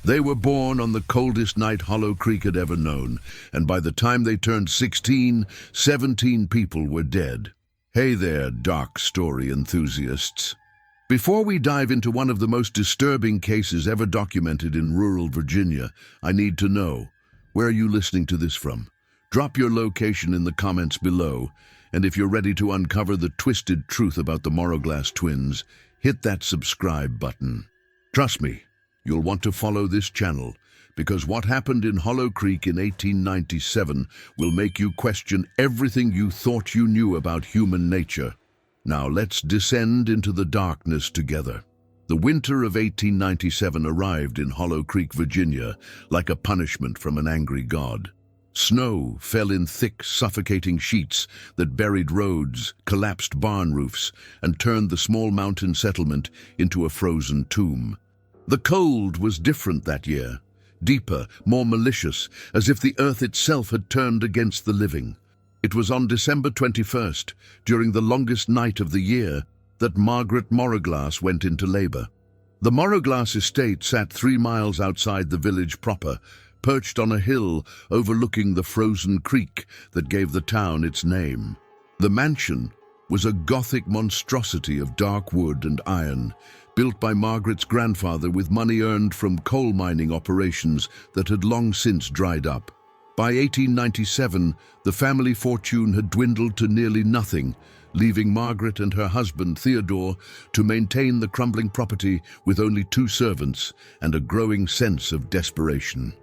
They were born on the coldest night Hollow Creek had ever known, and by the time they turned 16, 17 people were dead. Hey there, dark story enthusiasts. Before we dive into one of the most disturbing cases ever documented in rural Virginia, I need to know, where are you listening to this from? Drop your location in the comments below, and if you're ready to uncover the twisted truth about the Morroglass twins, hit that subscribe button. Trust me, you'll want to follow this channel, because what happened in Hollow Creek in 1897 will make you question everything you thought you knew about human nature. Now let's descend into the darkness together. The winter of 1897 arrived in Hollow Creek, Virginia, like a punishment from an angry god. Snow fell in thick, suffocating sheets that buried roads, collapsed barn roofs, and turned the small mountain settlement into a frozen tomb. The cold was different that year, deeper, more malicious, as if the earth itself had turned against the living. It was on December 21st, during the longest night of the year, that Margaret Morroglass went into labor. The Morroglass estate sat 3 miles outside the village proper, perched on a hill overlooking the frozen creek that gave the town its name. The mansion was a Gothic monstrosity of dark wood and iron, built by Margaret's grandfather with money earned from coal mining operations that had long since dried up. By 1897, the family fortune had dwindled to nearly nothing, leaving Margaret and her husband, Theodore, to maintain the crumbling property with only 2 servants and a growing sense of desperation.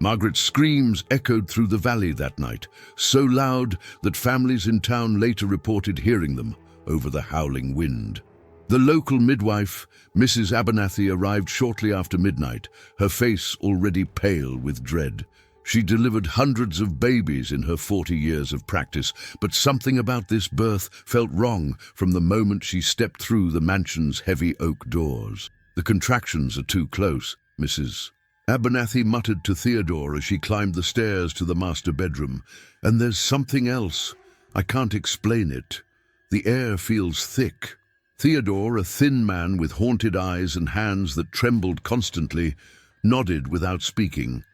Margaret's screams echoed through the valley that night, so loud that families in town later reported hearing them over the howling wind. The local midwife, Mrs. Abernathy, arrived shortly after midnight, her face already pale with dread. She delivered hundreds of babies in her 40 years of practice, but something about this birth felt wrong from the moment she stepped through the mansion's heavy oak doors. "The contractions are too close," Mrs. Abernathy muttered to Theodore as she climbed the stairs to the master bedroom. "And there's something else. I can't explain it. The air feels thick." Theodore, a thin man with haunted eyes and hands that trembled constantly, nodded without speaking.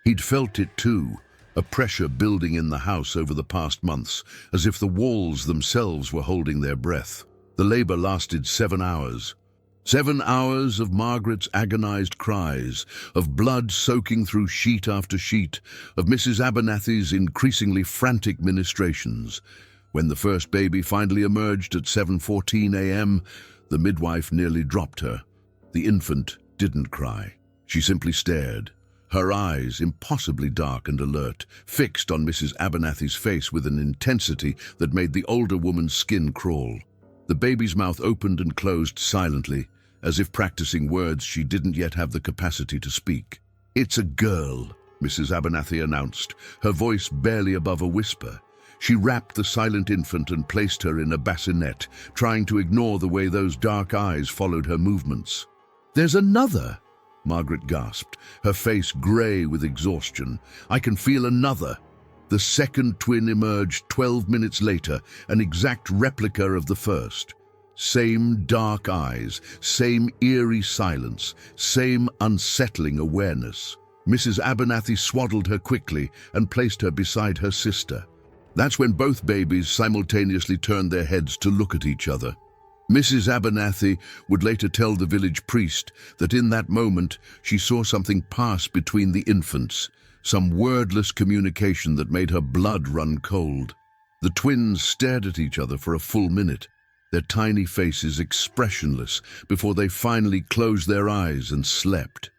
He'd felt it too, a pressure building in the house over the past months, as if the walls themselves were holding their breath. The labor lasted 7 hours. 7 hours of Margaret's agonized cries, of blood soaking through sheet after sheet, of Mrs. Abernathy's increasingly frantic ministrations. When the first baby finally emerged at 7:14 a.m., the midwife nearly dropped her. The infant didn't cry. She simply stared, her eyes, impossibly dark and alert, fixed on Mrs. Abernathy's face with an intensity that made the older woman's skin crawl. The baby's mouth opened and closed silently, as if practicing words she didn't yet have the capacity to speak. "It's a girl," Mrs. Abernathy announced, her voice barely above a whisper. She wrapped the silent infant and placed her in a bassinet, trying to ignore the way those dark eyes followed her movements. "There's another," Margaret gasped, her face gray with exhaustion. "I can feel another." The second twin emerged 12 minutes later, an exact replica of the first. Same dark eyes, same eerie silence, same unsettling awareness. Mrs. Abernathy swaddled her quickly and placed her beside her sister. That's when both babies simultaneously turned their heads to look at each other. Mrs. Abernathy would later tell the village priest that in that moment she saw something pass between the infants, some wordless communication that made her blood run cold. The twins stared at each other for a full minute, their tiny faces expressionless, before they finally closed their eyes and slept.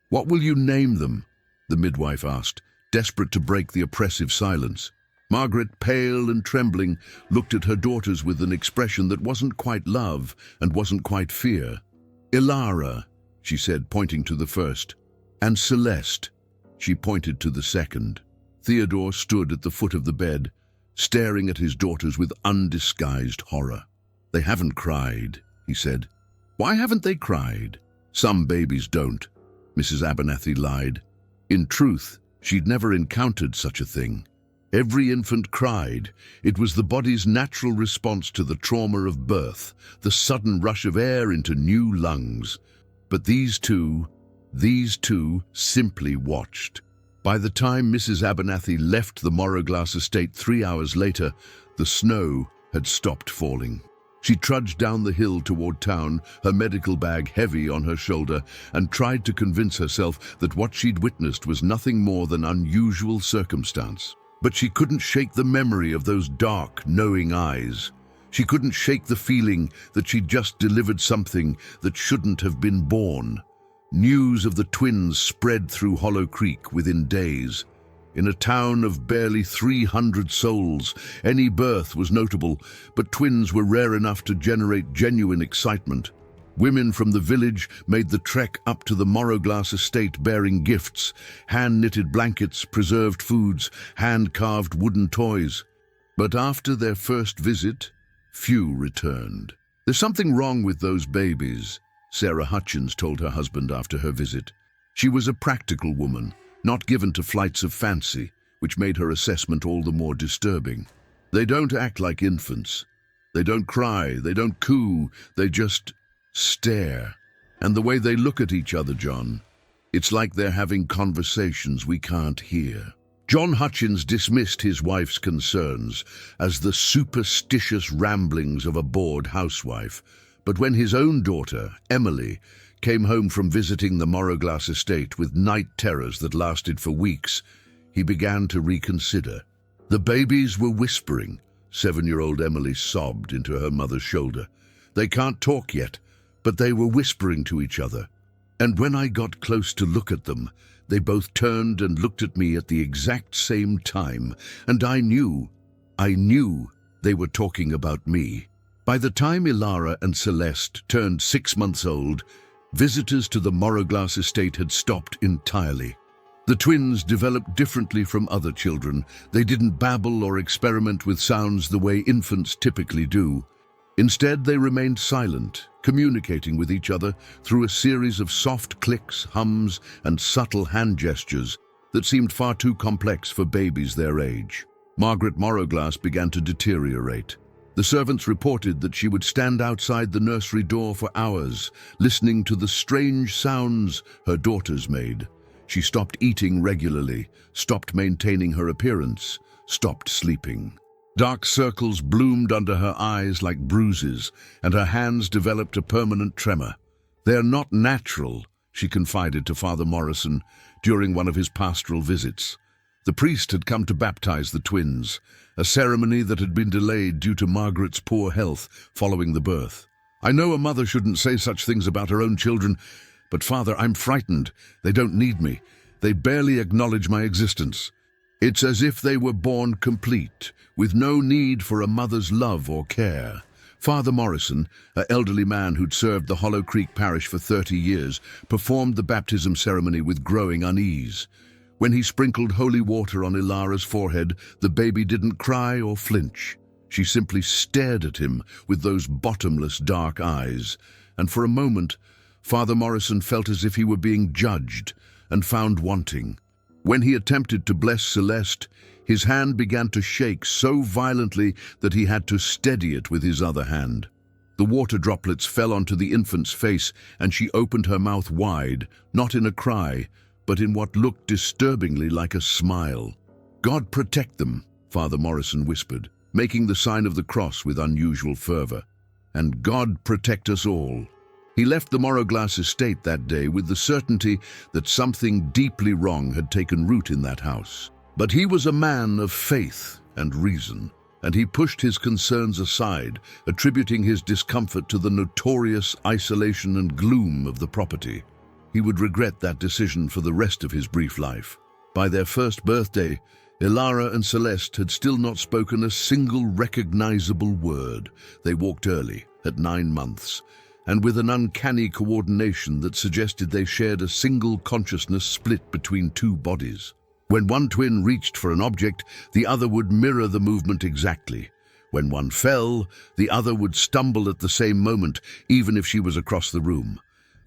"What will you name them?" the midwife asked, desperate to break the oppressive silence. Margaret, pale and trembling, looked at her daughters with an expression that wasn't quite love and wasn't quite fear. "Ilara," she said, pointing to the first, "and Celeste," she pointed to the second. Theodore stood at the foot of the bed, staring at his daughters with undisguised horror. "They haven't cried," he said. "Why haven't they cried?" "Some babies don't," Mrs. Abernathy lied. In truth, she'd never encountered such a thing. Every infant cried. It was the body's natural response to the trauma of birth, the sudden rush of air into new lungs. But these two, These two simply watched. By the time Mrs. Abernathy left the Morroglass estate 3 hours later, the snow had stopped falling. She trudged down the hill toward town, her medical bag heavy on her shoulder, and tried to convince herself that what she'd witnessed was nothing more than unusual circumstance. But she couldn't shake the memory of those dark, knowing eyes. She couldn't shake the feeling that she'd just delivered something that shouldn't have been born. News of the twins spread through Hollow Creek within days. In a town of barely 300 souls, any birth was notable, but twins were rare enough to generate genuine excitement. Women from the village made the trek up to the Morroglass estate bearing gifts, hand-knitted blankets, preserved foods, hand-carved wooden toys. But after their first visit, few returned. "There's something wrong with those babies," Sarah Hutchins told her husband after her visit. She was a practical woman, not given to flights of fancy, which made her assessment all the more disturbing. "They don't act like infants. They don't cry, they don't coo, they just stare. And the way they look at each other, John, it's like they're having conversations we can't hear." John Hutchins dismissed his wife's concerns as the superstitious ramblings of a bored housewife, but when his own daughter, Emily, came home from visiting the Morroglass estate with night terrors that lasted for weeks, he began to reconsider. "The babies were whispering," 7-year-old Emily sobbed into her mother's shoulder. "They can't talk yet, but they were whispering to each other. And when I got close to look at them, they both turned and looked at me at the exact same time, and I knew they were talking about me." By the time Ilara and Celeste turned 6 months old, visitors to the Morroglass estate had stopped entirely. The twins developed differently from other children. They didn't babble or experiment with sounds the way infants typically do. Instead, they remained silent, communicating with each other through a series of soft clicks, hums, and subtle hand gestures that seemed far too complex for babies their age. Margaret Morroglass began to deteriorate. The servants reported that she would stand outside the nursery door for hours, listening to the strange sounds her daughters made. She stopped eating regularly, stopped maintaining her appearance, stopped sleeping. Dark circles bloomed under her eyes like bruises, and her hands developed a permanent tremor. "They're not natural," she confided to Father Morrison during one of his pastoral visits. The priest had come to baptize the twins, a ceremony that had been delayed due to Margaret's poor health following the birth. "I know a mother shouldn't say such things about her own children, but Father, I'm frightened. They don't need me. They barely acknowledge my existence. It's as if they were born complete, with no need for a mother's love or care." Father Morrison, an elderly man who'd served the Hollow Creek parish for 30 years, performed the baptism ceremony with growing unease. When he sprinkled holy water on Ilara's forehead, the baby didn't cry or flinch. She simply stared at him with those bottomless dark eyes, and for a moment, Father Morrison felt as if he were being judged and found wanting. When he attempted to bless Celeste, his hand began to shake so violently that he had to steady it with his other hand. The water droplets fell onto the infant's face, and she opened her mouth wide, not in a cry, but in what looked disturbingly like a smile. "God protect them," Father Morrison whispered, making the sign of the cross with unusual fervor. "And God protect us all." He left the Morroglass estate that day with the certainty that something deeply wrong had taken root in that house. But he was a man of faith and reason, and he pushed his concerns aside, attributing his discomfort to the notorious isolation and gloom of the property. He would regret that decision for the rest of his brief life. By their first birthday, Ilara and Celeste had still not spoken a single recognizable word. They walked early, at 9 months, and with an uncanny coordination that suggested they shared a single consciousness split between two bodies. When one twin reached for an object, the other would mirror the movement exactly. When one fell, the other would stumble at the same moment, even if she was across the room.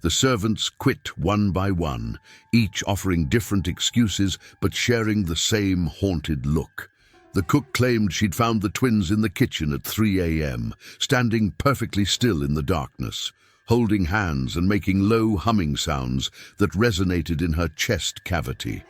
The servants quit one by one, each offering different excuses but sharing the same haunted look. The cook claimed she'd found the twins in the kitchen at 3 a.m., standing perfectly still in the darkness. holding hands and making low humming sounds that resonated in her chest cavity.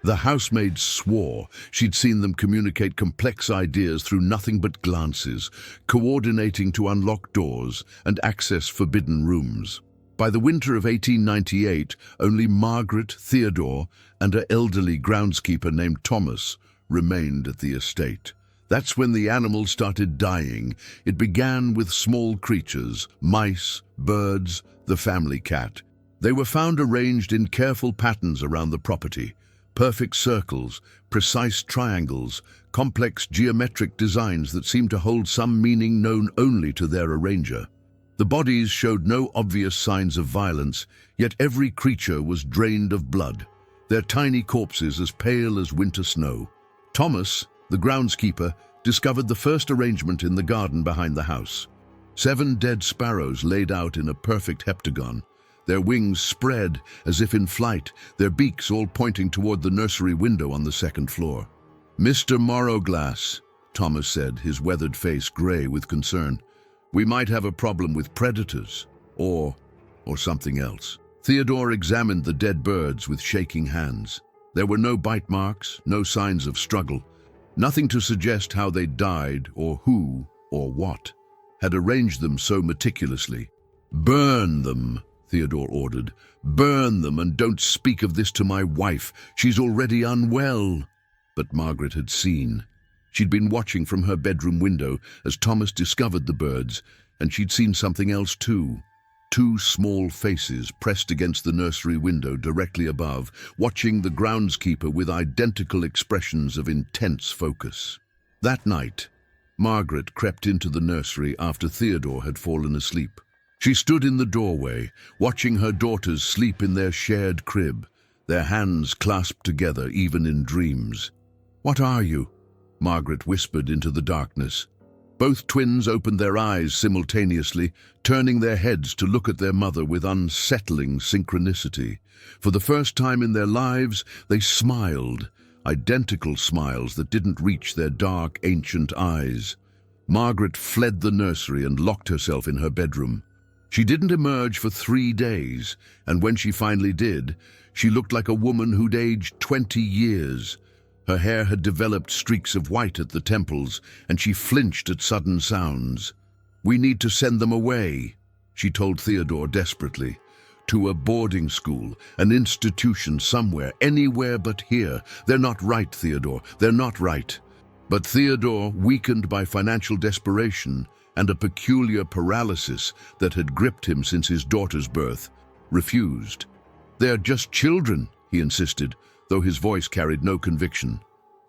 The housemaids swore she'd seen them communicate complex ideas through nothing but glances, coordinating to unlock doors and access forbidden rooms. By the winter of 1898, only Margaret, Theodore, and an elderly groundskeeper named Thomas remained at the estate. That's when the animals started dying. It began with small creatures, mice, birds, the family cat. They were found arranged in careful patterns around the property. Perfect circles, precise triangles, complex geometric designs that seemed to hold some meaning known only to their arranger. The bodies showed no obvious signs of violence, yet every creature was drained of blood, their tiny corpses as pale as winter snow. Thomas, the groundskeeper, discovered the first arrangement in the garden behind the house. 7 dead sparrows laid out in a perfect heptagon, their wings spread as if in flight, their beaks all pointing toward the nursery window on the 2nd floor. "Mr. Morroglass," Thomas said, his weathered face gray with concern, "we might have a problem with predators, or something else." Theodore examined the dead birds with shaking hands. There were no bite marks, no signs of struggle, nothing to suggest how they died or who or what had arranged them so meticulously. "Burn them," Theodore ordered. "Burn them, and don't speak of this to my wife. She's already unwell." But Margaret had seen. She'd been watching from her bedroom window as Thomas discovered the birds, and she'd seen something else too. 2 small faces pressed against the nursery window directly above, watching the groundskeeper with identical expressions of intense focus. That night, Margaret crept into the nursery after Theodore had fallen asleep. She stood in the doorway, watching her daughters sleep in their shared crib, their hands clasped together even in dreams. "What are you?" Margaret whispered into the darkness. Both twins opened their eyes simultaneously, turning their heads to look at their mother with unsettling synchronicity. For the first time in their lives, they smiled, identical smiles that didn't reach their dark, ancient eyes. Margaret fled the nursery and locked herself in her bedroom. She didn't emerge for 3 days, and when she finally did, she looked like a woman who'd aged 20 years. Her hair had developed streaks of white at the temples, and she flinched at sudden sounds. "We need to send them away," she told Theodore desperately. "To a boarding school, an institution somewhere, anywhere but here. They're not right, Theodore, they're not right." But Theodore, weakened by financial desperation and a peculiar paralysis that had gripped him since his daughter's birth, refused. "They're just children," he insisted, though his voice carried no conviction.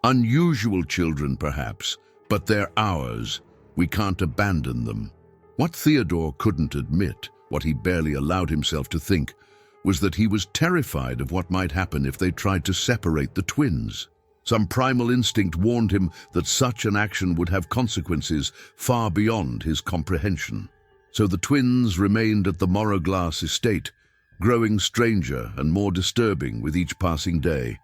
"Unusual children, perhaps, but they're ours. We can't abandon them." What Theodore couldn't admit, what he barely allowed himself to think, was that he was terrified of what might happen if they tried to separate the twins. Some primal instinct warned him that such an action would have consequences far beyond his comprehension. So the twins remained at the Morroglass estate, growing stranger and more disturbing with each passing day,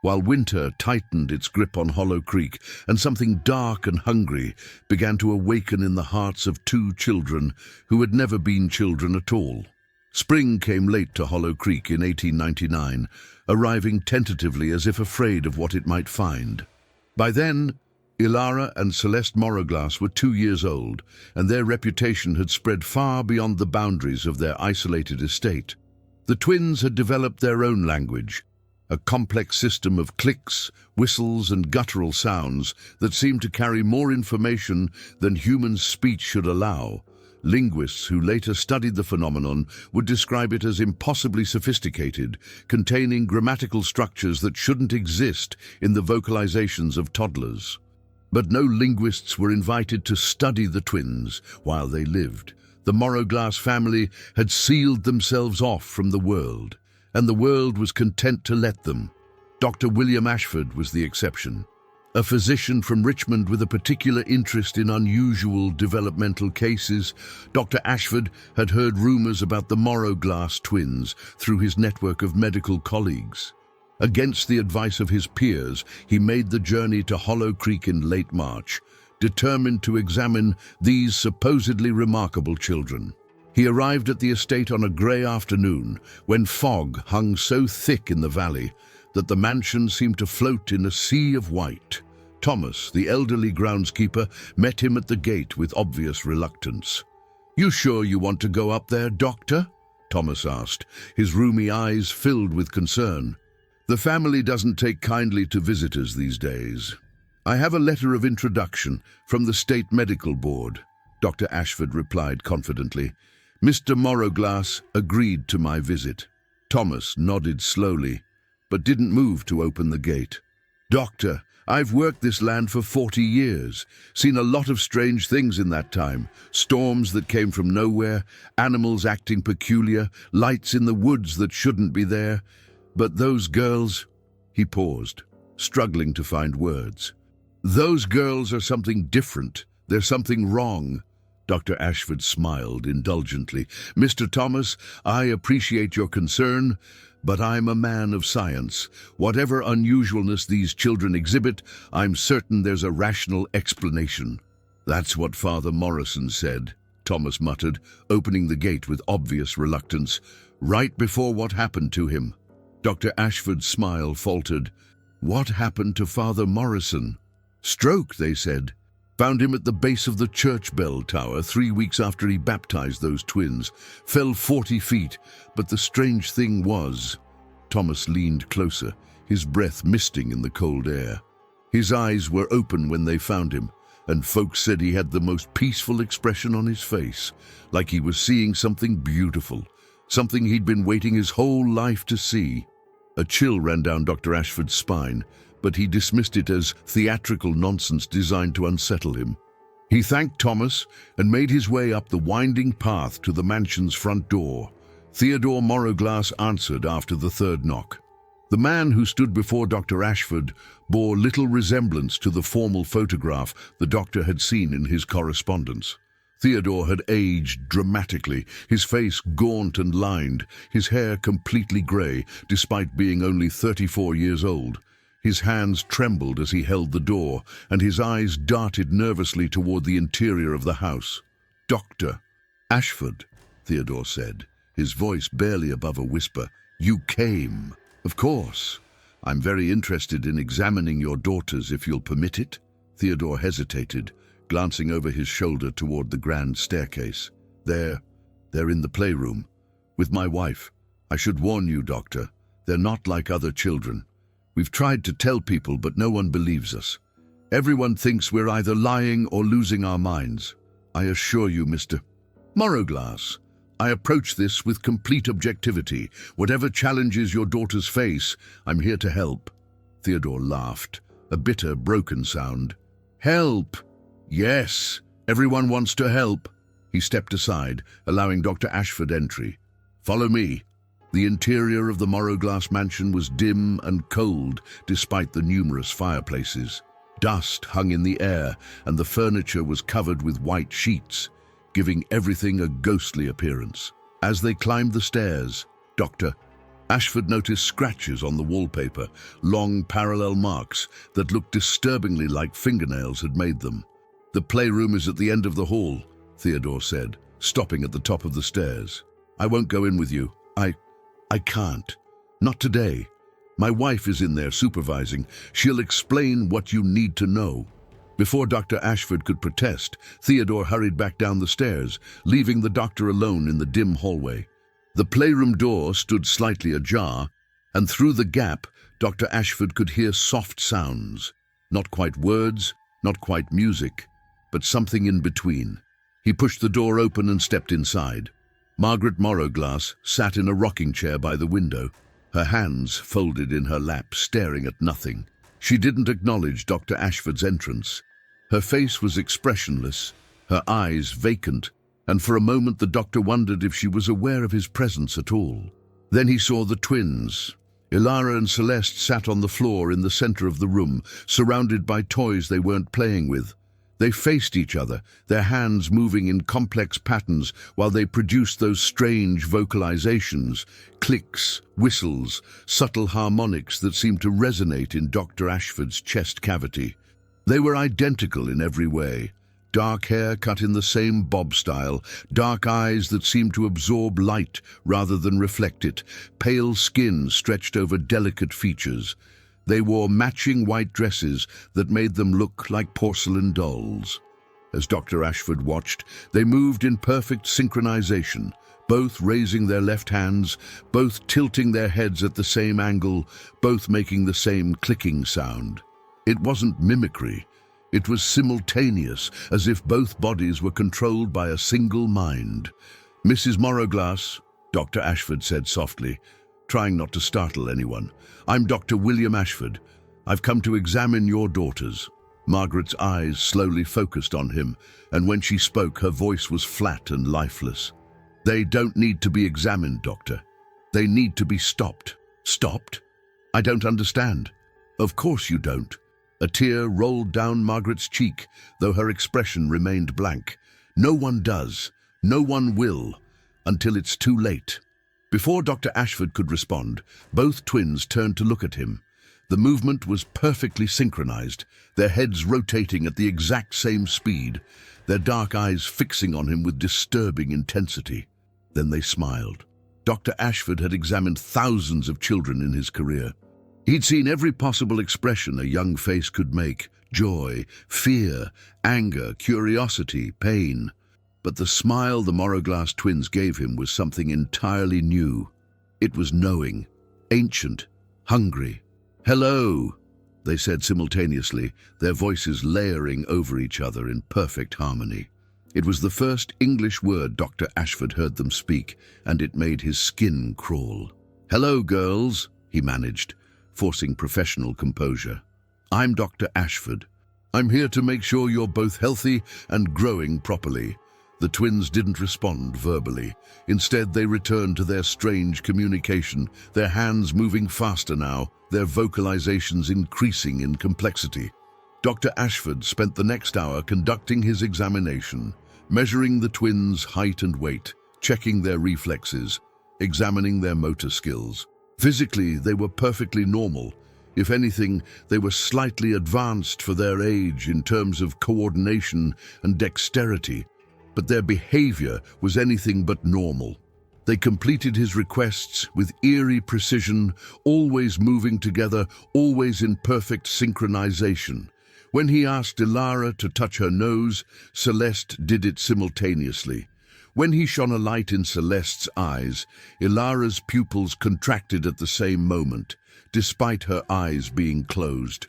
while winter tightened its grip on Hollow Creek and something dark and hungry began to awaken in the hearts of 2 children who had never been children at all. Spring came late to Hollow Creek in 1899, arriving tentatively as if afraid of what it might find. By then, Ilara and Celeste Morroglass were 2 years old, and their reputation had spread far beyond the boundaries of their isolated estate. The twins had developed their own language, a complex system of clicks, whistles, and guttural sounds that seemed to carry more information than human speech should allow. Linguists who later studied the phenomenon would describe it as impossibly sophisticated, containing grammatical structures that shouldn't exist in the vocalizations of toddlers. But no linguists were invited to study the twins while they lived. The Morroglass family had sealed themselves off from the world, and the world was content to let them. Dr. William Ashford was the exception. A physician from Richmond with a particular interest in unusual developmental cases, Dr. Ashford had heard rumors about the Morroglass twins through his network of medical colleagues. Against the advice of his peers, he made the journey to Hollow Creek in late March, determined to examine these supposedly remarkable children. He arrived at the estate on a grey afternoon when fog hung so thick in the valley that the mansion seemed to float in a sea of white. Thomas, the elderly groundskeeper, met him at the gate with obvious reluctance. "You sure you want to go up there, Doctor?" Thomas asked, his rheumy eyes filled with concern. "The family doesn't take kindly to visitors these days. I have a letter of introduction from the State Medical Board," Dr. Ashford replied confidently. "Mr. Morroglass agreed to my visit." Thomas nodded slowly, but didn't move to open the gate. "Doctor, I've worked this land for 40 years, seen a lot of strange things in that time. Storms that came from nowhere, animals acting peculiar, lights in the woods that shouldn't be there. But those girls—" He paused, struggling to find words. "Those girls are something different. There's something wrong." Dr. Ashford smiled indulgently. "Mr. Thomas, I appreciate your concern, but I'm a man of science. Whatever unusualness these children exhibit, I'm certain there's a rational explanation." "That's what Father Morrison said," Thomas muttered, opening the gate with obvious reluctance, "right before what happened to him." Dr. Ashford's smile faltered. "What happened to Father Morrison?" "Stroke, they said. Found him at the base of the church bell tower 3 weeks after he baptized those twins. Fell 40 feet, but the strange thing was—" Thomas leaned closer, his breath misting in the cold air. "His eyes were open when they found him, and folks said he had the most peaceful expression on his face, like he was seeing something beautiful, something he'd been waiting his whole life to see." A chill ran down Dr. Ashford's spine, but he dismissed it as theatrical nonsense designed to unsettle him. He thanked Thomas and made his way up the winding path to the mansion's front door. Theodore Morroglass answered after the third knock. The man who stood before Dr. Ashford bore little resemblance to the formal photograph the doctor had seen in his correspondence. Theodore had aged dramatically, his face gaunt and lined, his hair completely grey, despite being only 34 years old. His hands trembled as he held the door, and his eyes darted nervously toward the interior of the house. "Dr. Ashford," Theodore said, his voice barely above a whisper, "you came." "Of course. I'm very interested in examining your daughters, if you'll permit it." Theodore hesitated, glancing over his shoulder toward the grand staircase. They're in the playroom, with my wife. I should warn you, Doctor, they're not like other children. We've tried to tell people, but no one believes us. Everyone thinks we're either lying or losing our minds. I assure you, Mr. Morroglass, I approach this with complete objectivity. Whatever challenges your daughters face, I'm here to help." Theodore laughed, a bitter, broken sound. "Help? Yes, everyone wants to help." He stepped aside, allowing Dr. Ashford entry. "Follow me." The interior of the Morroglass mansion was dim and cold despite the numerous fireplaces. Dust hung in the air and the furniture was covered with white sheets, giving everything a ghostly appearance. As they climbed the stairs, Dr. Ashford noticed scratches on the wallpaper, long parallel marks that looked disturbingly like fingernails had made them. "The playroom is at the end of the hall," Theodore said, stopping at the top of the stairs. "I won't go in with you. I can't. Not today. My wife is in there supervising. She'll explain what you need to know." Before Dr. Ashford could protest, Theodore hurried back down the stairs, leaving the doctor alone in the dim hallway. The playroom door stood slightly ajar, and through the gap, Dr. Ashford could hear soft sounds. Not quite words, not quite music, but something in between. He pushed the door open and stepped inside. Margaret Morroglass sat in a rocking chair by the window, her hands folded in her lap, staring at nothing. She didn't acknowledge Dr. Ashford's entrance. Her face was expressionless, her eyes vacant, and for a moment the doctor wondered if she was aware of his presence at all. Then he saw the twins. Ilara and Celeste sat on the floor in the center of the room, surrounded by toys they weren't playing with. They faced each other, their hands moving in complex patterns while they produced those strange vocalizations, clicks, whistles, subtle harmonics that seemed to resonate in Dr. Ashford's chest cavity. They were identical in every way, Dark hair cut in the same bob style, dark eyes that seemed to absorb light rather than reflect it, pale skin stretched over delicate features. They wore matching white dresses that made them look like porcelain dolls. As Dr. Ashford watched, they moved in perfect synchronization, both raising their left hands, both tilting their heads at the same angle, both making the same clicking sound. It wasn't mimicry. It was simultaneous, as if both bodies were controlled by a single mind. "Mrs. Morroglass," Dr. Ashford said softly, trying not to startle anyone. "I'm Dr. William Ashford. I've come to examine your daughters." Margaret's eyes slowly focused on him, and when she spoke, her voice was flat and lifeless. "They don't need to be examined, Doctor. They need to be stopped." "Stopped? I don't understand." "Of course you don't." A tear rolled down Margaret's cheek, though her expression remained blank. "No one does. No one will. Until it's too late." Before Dr. Ashford could respond, both twins turned to look at him. The movement was perfectly synchronized, their heads rotating at the exact same speed, their dark eyes fixing on him with disturbing intensity. Then they smiled. Dr. Ashford had examined thousands of children in his career. He'd seen every possible expression a young face could make: joy, fear, anger, curiosity, pain. But the smile the Morroglass twins gave him was something entirely new. It was knowing, ancient, hungry. "Hello," they said simultaneously, their voices layering over each other in perfect harmony. It was the first English word Dr. Ashford heard them speak, and it made his skin crawl. "Hello, girls," he managed, forcing professional composure. "I'm Dr. Ashford. I'm here to make sure you're both healthy and growing properly." The twins didn't respond verbally. Instead, they returned to their strange communication, their hands moving faster now, their vocalizations increasing in complexity. Dr. Ashford spent the next hour conducting his examination, measuring the twins' height and weight, checking their reflexes, examining their motor skills. Physically, they were perfectly normal. If anything, they were slightly advanced for their age in terms of coordination and dexterity, but their behavior was anything but normal. They completed his requests with eerie precision, always moving together, always in perfect synchronization. When he asked Ilara to touch her nose, Celeste did it simultaneously. When he shone a light in Celeste's eyes, Ilara's pupils contracted at the same moment, despite her eyes being closed.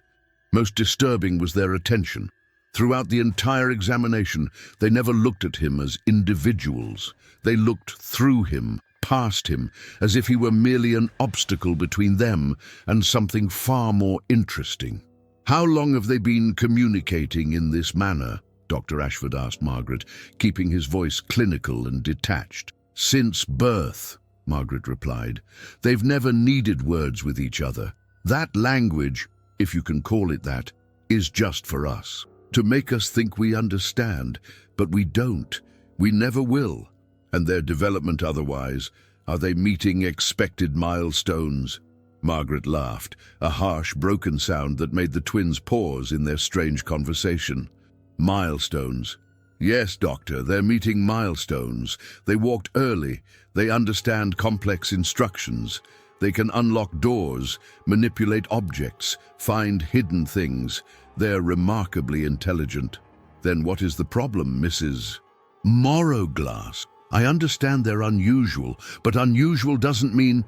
Most disturbing was their attention. Throughout the entire examination, they never looked at him as individuals. They looked through him, past him, as if he were merely an obstacle between them and something far more interesting. "How long have they been communicating in this manner?" Dr. Ashford asked Margaret, keeping his voice clinical and detached. "Since birth," Margaret replied. "They've never needed words with each other. That language, if you can call it that, is just for us. To make us think we understand, but we don't. We never will. And their development otherwise, are they meeting expected milestones?" Margaret laughed, a harsh, broken sound that made the twins pause in their strange conversation. "Milestones. Yes, Doctor, they're meeting milestones. They walked early. They understand complex instructions. They can unlock doors, manipulate objects, find hidden things. They're remarkably intelligent." "Then what is the problem, Mrs. Morroglass? I understand they're unusual, but unusual doesn't mean—"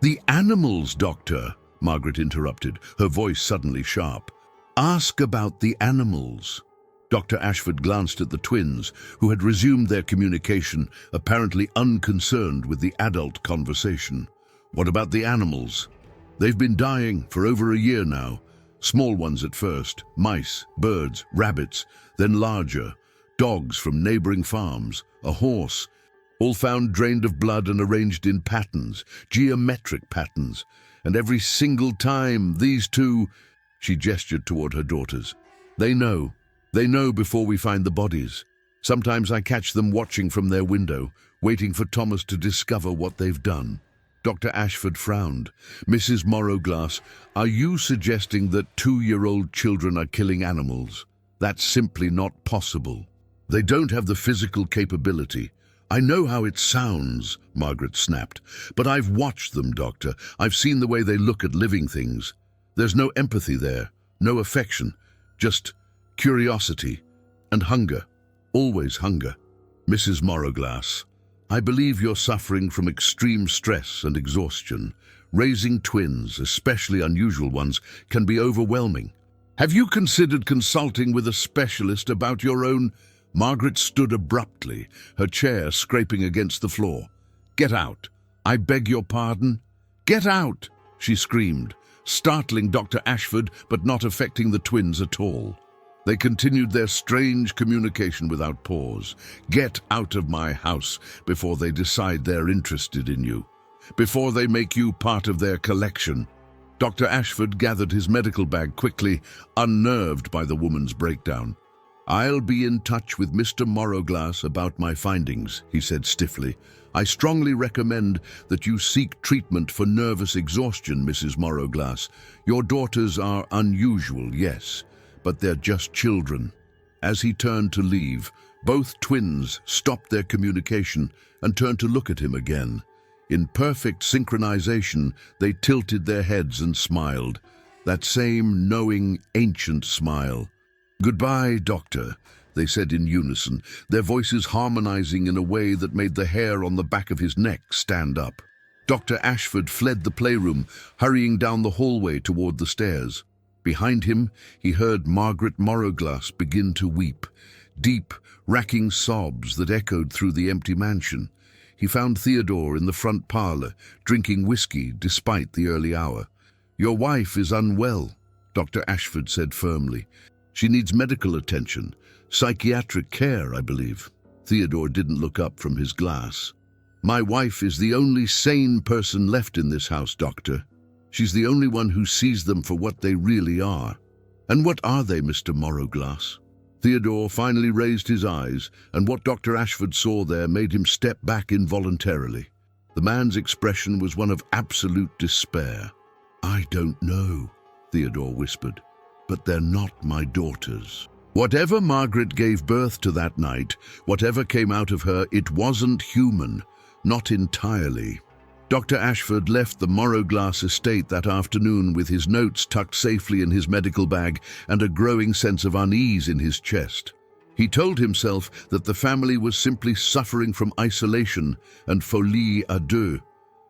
"The animals, Doctor," Margaret interrupted, her voice suddenly sharp. "Ask about the animals." Dr. Ashford glanced at the twins, who had resumed their communication, apparently unconcerned with the adult conversation. "What about the animals?" "They've been dying for over a year now. Small ones at first, mice, birds, rabbits, then larger, dogs from neighboring farms, a horse, all found drained of blood and arranged in patterns, geometric patterns. And every single time these two—" she gestured toward her daughters. They know before we find the bodies. Sometimes I catch them watching from their window, waiting for Thomas to discover what they've done." Dr. Ashford frowned. "Mrs. Morroglass, are you suggesting that 2-year-old children are killing animals? That's simply not possible." They don't have the physical capability. I know how it sounds, Margaret snapped, but I've watched them, Doctor. I've seen the way they look at living things. There's no empathy there, no affection, just curiosity and hunger, always hunger. Mrs. Morroglass, I believe you're suffering from extreme stress and exhaustion. Raising twins, especially unusual ones, can be overwhelming. Have you considered consulting with a specialist about your own? Margaret stood abruptly, her chair scraping against the floor. Get out! I beg your pardon? Get out! She screamed, startling Dr. Ashford but not affecting the twins at all. They continued their strange communication without pause. Get out of my house before they decide they're interested in you, before they make you part of their collection. Dr. Ashford gathered his medical bag quickly, unnerved by the woman's breakdown. I'll be in touch with Mr. Morroglass about my findings, he said stiffly. I strongly recommend that you seek treatment for nervous exhaustion, Mrs. Morroglass. Your daughters are unusual, yes, but they're just children. As he turned to leave, both twins stopped their communication and turned to look at him again. In perfect synchronization, they tilted their heads and smiled, that same knowing, ancient smile. Goodbye, Doctor, they said in unison, their voices harmonizing in a way that made the hair on the back of his neck stand up. Dr. Ashford fled the playroom, hurrying down the hallway toward the stairs. Behind him, he heard Margaret Morroglass begin to weep, deep, racking sobs that echoed through the empty mansion. He found Theodore in the front parlor, drinking whiskey despite the early hour. Your wife is unwell, Dr. Ashford said firmly. She needs medical attention, psychiatric care, I believe. Theodore didn't look up from his glass. My wife is the only sane person left in this house, Doctor. She's the only one who sees them for what they really are. And what are they, Mr. Morroglass? Theodore finally raised his eyes, and what Dr. Ashford saw there made him step back involuntarily. The man's expression was one of absolute despair. I don't know, Theodore whispered, but they're not my daughters. Whatever Margaret gave birth to that night, whatever came out of her, it wasn't human, not entirely. Dr. Ashford left the Morroglass estate that afternoon with his notes tucked safely in his medical bag and a growing sense of unease in his chest. He told himself that the family was simply suffering from isolation and folie à deux,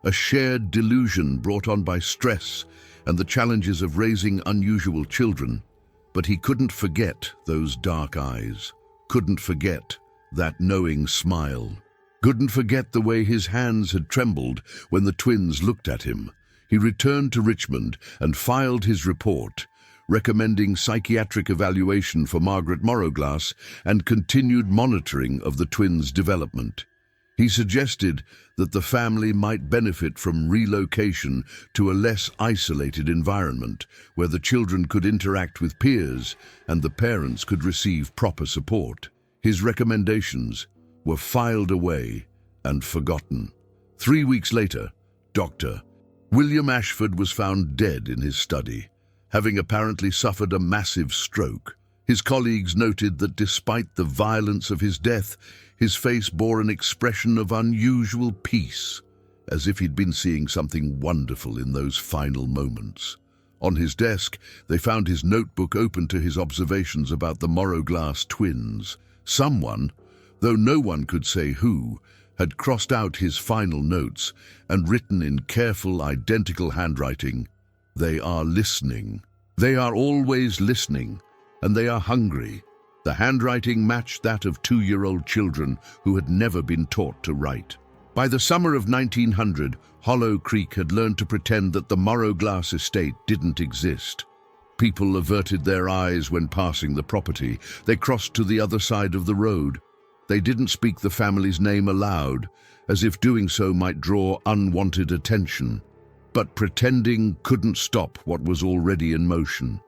a shared delusion brought on by stress and the challenges of raising unusual children. But he couldn't forget those dark eyes, couldn't forget that knowing smile. Couldn't forget the way his hands had trembled when the twins looked at him. He returned to Richmond and filed his report, recommending psychiatric evaluation for Margaret Morroglass and continued monitoring of the twins' development. He suggested that the family might benefit from relocation to a less isolated environment where the children could interact with peers and the parents could receive proper support. His recommendations were filed away and forgotten. 3 weeks later, Dr. William Ashford was found dead in his study, having apparently suffered a massive stroke. His colleagues noted that despite the violence of his death, his face bore an expression of unusual peace, as if he'd been seeing something wonderful in those final moments. On his desk, they found his notebook open to his observations about the Morroglass twins. Someone, though no one could say who, had crossed out his final notes and written in careful, identical handwriting, "They are listening. They are always listening, and they are hungry." The handwriting matched that of 2-year-old children who had never been taught to write. By the summer of 1900, Hollow Creek had learned to pretend that the Morroglass estate didn't exist. People averted their eyes when passing the property. They crossed to the other side of the road. They didn't speak the family's name aloud, as if doing so might draw unwanted attention. But pretending couldn't stop what was already in motion.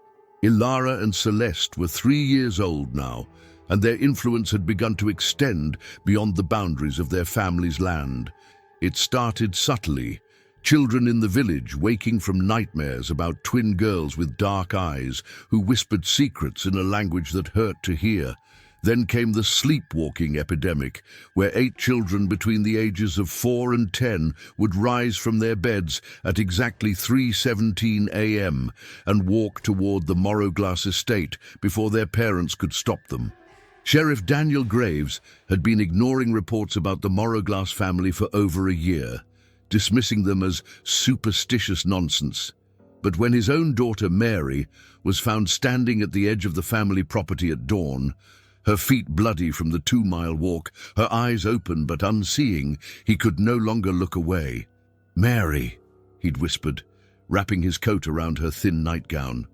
Ilara and Celeste were 3 years old now, and their influence had begun to extend beyond the boundaries of their family's land. It started subtly, children in the village waking from nightmares about twin girls with dark eyes who whispered secrets in a language that hurt to hear. Then came the sleepwalking epidemic, where 8 children between the ages of 4 and 10 would rise from their beds at exactly 3:17 a.m. and walk toward the Morroglass estate before their parents could stop them. Sheriff Daniel Graves had been ignoring reports about the Morroglass family for over a year, dismissing them as superstitious nonsense. But when his own daughter Mary was found standing at the edge of the family property at dawn, her feet bloody from the 2-mile walk, her eyes open but unseeing, he could no longer look away. "Mary," he'd whispered, wrapping his coat around her thin nightgown.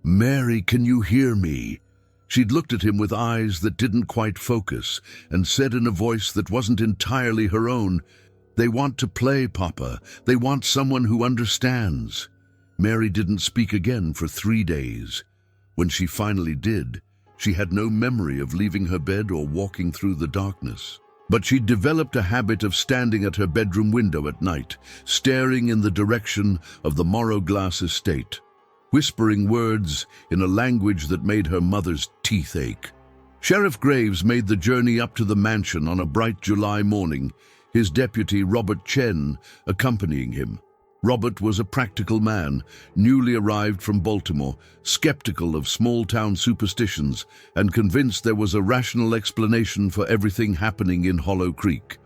"Mary, can you hear me?" She'd looked at him with eyes that didn't quite focus and said in a voice that wasn't entirely her own, "They want to play, Papa. They want someone who understands." Mary didn't speak again for 3 days. When she finally did, she had no memory of leaving her bed or walking through the darkness. But she'd developed a habit of standing at her bedroom window at night, staring in the direction of the Morroglass estate, whispering words in a language that made her mother's teeth ache. Sheriff Graves made the journey up to the mansion on a bright July morning, his deputy Robert Chen accompanying him. Robert was a practical man, newly arrived from Baltimore, skeptical of small-town superstitions, and convinced there was a rational explanation for everything happening in Hollow Creek.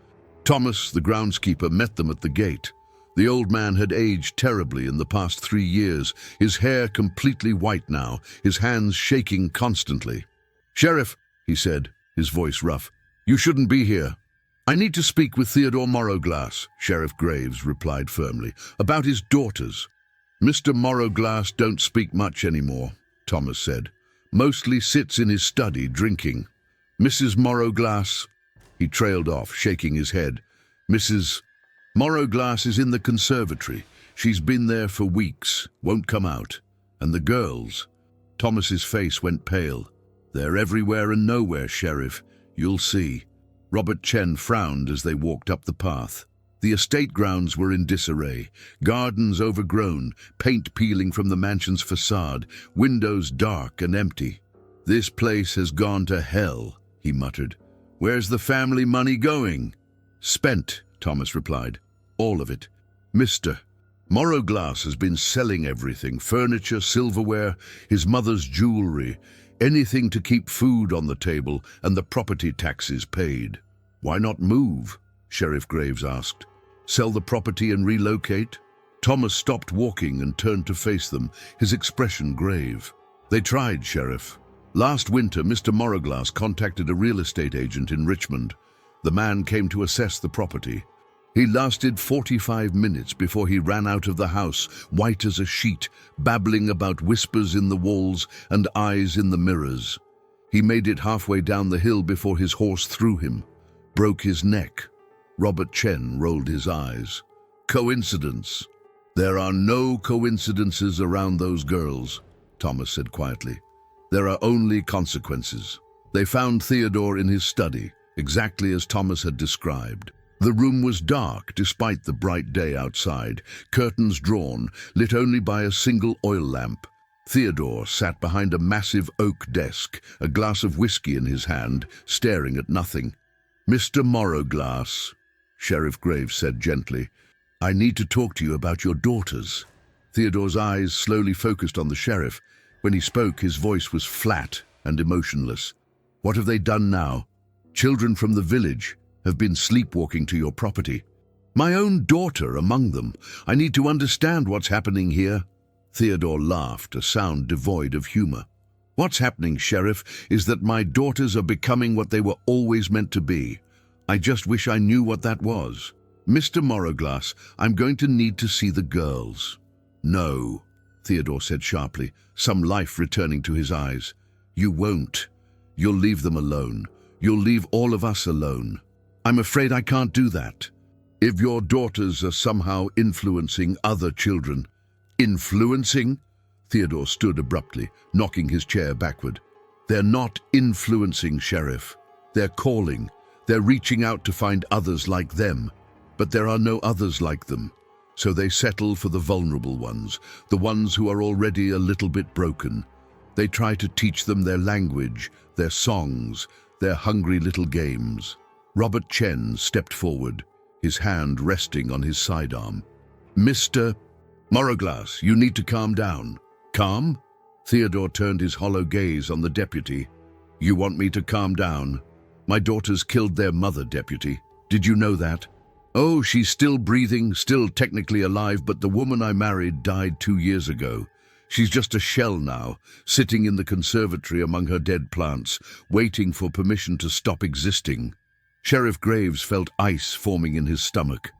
Thomas, the groundskeeper, met them at the gate. The old man had aged terribly in the past 3 years, his hair completely white now, his hands shaking constantly. "Sheriff," he said, his voice rough, "you shouldn't be here." "I need to speak with Theodore Morroglass," Sheriff Graves replied firmly, "about his daughters." "Mr. Morroglass don't speak much anymore," Thomas said. "Mostly sits in his study drinking. Mrs. Morroglass—" He trailed off, shaking his head. "Mrs. Morroglass is in the conservatory. She's been there for weeks, won't come out. And the girls—" Thomas's face went pale. "They're everywhere and nowhere, Sheriff. You'll see." Robert Chen frowned as they walked up the path. The estate grounds were in disarray, gardens overgrown, paint peeling from the mansion's facade, windows dark and empty. "This place has gone to hell," he muttered. "Where's the family money going?" "Spent," Thomas replied. "All of it. Mr. Morroglass has been selling everything, furniture, silverware, his mother's jewelry, anything to keep food on the table and the property taxes paid." "Why not move?" Sheriff Graves asked. "Sell the property and relocate?" Thomas stopped walking and turned to face them, his expression grave. "They tried, Sheriff. Last winter, Mr. Morroglass contacted a real estate agent in Richmond. The man came to assess the property. He lasted 45 minutes before he ran out of the house, white as a sheet, babbling about whispers in the walls and eyes in the mirrors. He made it halfway down the hill before his horse threw him. Broke his neck." Robert Chen rolled his eyes. "Coincidence?" "There are no coincidences around those girls," Thomas said quietly. "There are only consequences." They found Theodore in his study, exactly as Thomas had described. The room was dark despite the bright day outside, curtains drawn, lit only by a single oil lamp. Theodore sat behind a massive oak desk, a glass of whiskey in his hand, staring at nothing. "Mr. Morroglass," Sheriff Graves said gently, "I need to talk to you about your daughters." Theodore's eyes slowly focused on the sheriff. When he spoke, his voice was flat and emotionless. "What have they done now?" "Children from the village have been sleepwalking to your property. My own daughter among them. I need to understand what's happening here." Theodore laughed, a sound devoid of humor. "What's happening, Sheriff, is that my daughters are becoming what they were always meant to be. I just wish I knew what that was. Mr. Morroglass, I'm going to need to see the girls." "No," Theodore said sharply, some life returning to his eyes. "You won't. You'll leave them alone. You'll leave all of us alone." "I'm afraid I can't do that." "If your daughters are somehow influencing other children—" "Influencing?" Theodore stood abruptly, knocking his chair backward. "They're not influencing, Sheriff. They're calling. They're reaching out to find others like them. But there are no others like them. So they settle for the vulnerable ones, the ones who are already a little bit broken. They try to teach them their language, their songs, their hungry little games. Robert Chen stepped forward, his hand resting on his sidearm. "Mr. Morroglass, you need to calm down." "Calm?" Theodore turned his hollow gaze on the deputy. "You want me to calm down? My daughters killed their mother, deputy. Did you know that? Oh, she's still breathing, still technically alive, but the woman I married died 2 years ago. She's just a shell now, sitting in the conservatory among her dead plants, waiting for permission to stop existing." Sheriff Graves felt ice forming in his stomach.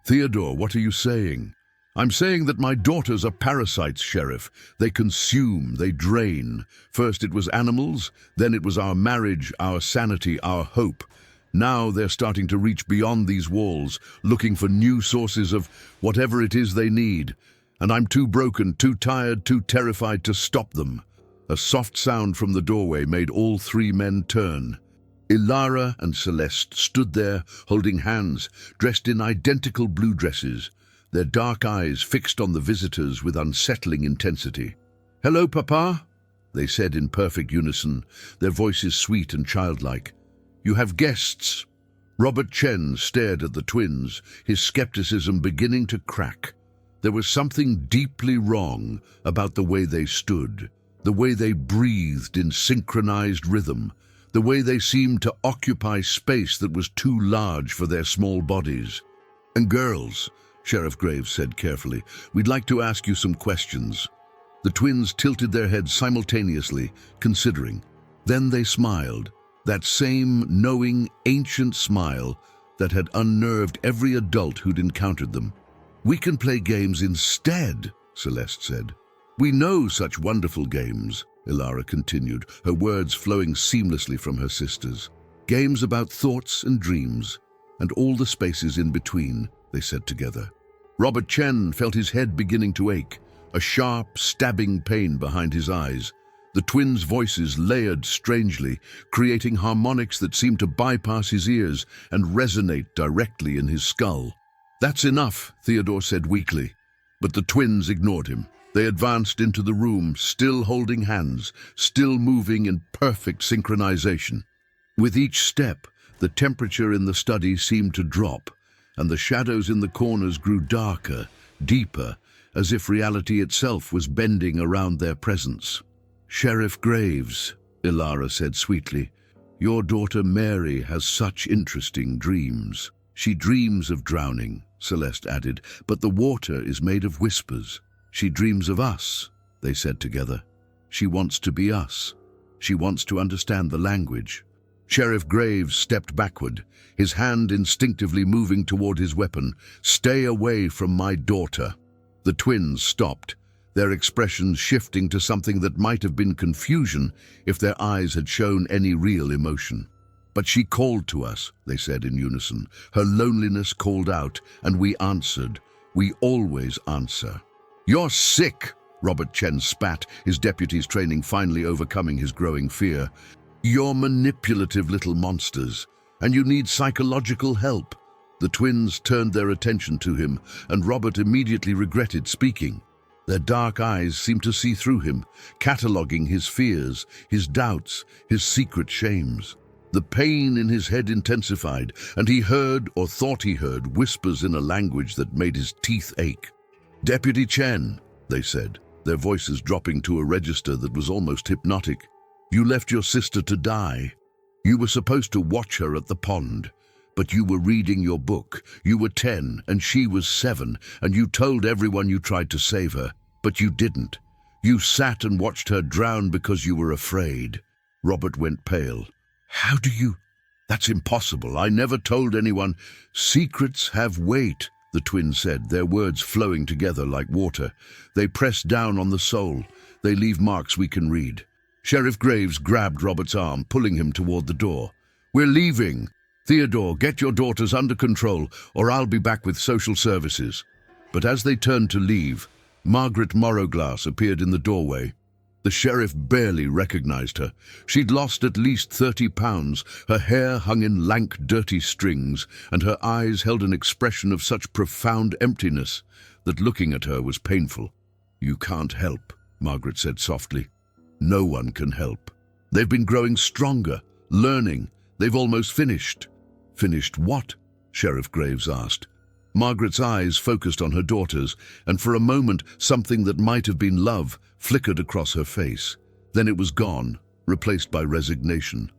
"Theodore, what are you saying?" "I'm saying that my daughters are parasites, Sheriff. They consume, they drain. First it was animals, then it was our marriage, our sanity, our hope. Now they're starting to reach beyond these walls, looking for new sources of whatever it is they need. And I'm too broken, too tired, too terrified to stop them." A soft sound from the doorway made all 3 men turn. Ilara and Celeste stood there, holding hands, dressed in identical blue dresses, their dark eyes fixed on the visitors with unsettling intensity. "Hello, Papa," they said in perfect unison, their voices sweet and childlike. "You have guests." Robert Chen stared at the twins, his skepticism beginning to crack. There was something deeply wrong about the way they stood, the way they breathed in synchronized rhythm, the way they seemed to occupy space that was too large for their small bodies. "And girls," Sheriff Graves said carefully, "we'd like to ask you some questions." The twins tilted their heads simultaneously, considering. Then they smiled, that same knowing, ancient smile that had unnerved every adult who'd encountered them. "We can play games instead," Celeste said. "We know such wonderful games," Ilara continued, her words flowing seamlessly from her sisters. "Games about thoughts and dreams, and all the spaces in between," they said together. Robert Chen felt his head beginning to ache, a sharp, stabbing pain behind his eyes. The twins' voices layered strangely, creating harmonics that seemed to bypass his ears and resonate directly in his skull. "That's enough," Theodore said weakly. But the twins ignored him. They advanced into the room, still holding hands, still moving in perfect synchronization. With each step, the temperature in the study seemed to drop, and the shadows in the corners grew darker, deeper, as if reality itself was bending around their presence. "Sheriff Graves," Ilara said sweetly, "your daughter Mary has such interesting dreams." "She dreams of drowning," Celeste added, "but the water is made of whispers." "She dreams of us," they said together. "She wants to be us. She wants to understand the language." Sheriff Graves stepped backward, his hand instinctively moving toward his weapon. "Stay away from my daughter." The twins stopped, their expressions shifting to something that might have been confusion if their eyes had shown any real emotion. "But she called to us," they said in unison. "Her loneliness called out, and we answered. We always answer." "You're sick," Robert Chen spat, his deputy's training finally overcoming his growing fear. "You're manipulative little monsters, and you need psychological help." The twins turned their attention to him, and Robert immediately regretted speaking. Their dark eyes seemed to see through him, cataloging his fears, his doubts, his secret shames. The pain in his head intensified, and he heard, or thought he heard, whispers in a language that made his teeth ache. "Deputy Chen," they said, their voices dropping to a register that was almost hypnotic. "You left your sister to die. You were supposed to watch her at the pond. But you were reading your book. You were 10 and she was 7, and you told everyone you tried to save her, but you didn't. You sat and watched her drown because you were afraid." Robert went pale. "How do you—" "That's impossible. I never told anyone." "Secrets have weight," the twins said, their words flowing together like water. "They press down on the soul. They leave marks we can read." Sheriff Graves grabbed Robert's arm, pulling him toward the door. "We're leaving. Theodore, get your daughters under control, or I'll be back with social services." But as they turned to leave, Margaret Morroglass appeared in the doorway. The sheriff barely recognized her. She'd lost at least 30 pounds, her hair hung in lank, dirty strings, and her eyes held an expression of such profound emptiness that looking at her was painful. "You can't help," Margaret said softly. "No one can help. They've been growing stronger, learning, They've almost finished." "Finished what?" Sheriff Graves asked. Margaret's eyes focused on her daughters, and for a moment something that might have been love flickered across her face. Then it was gone, replaced by resignation.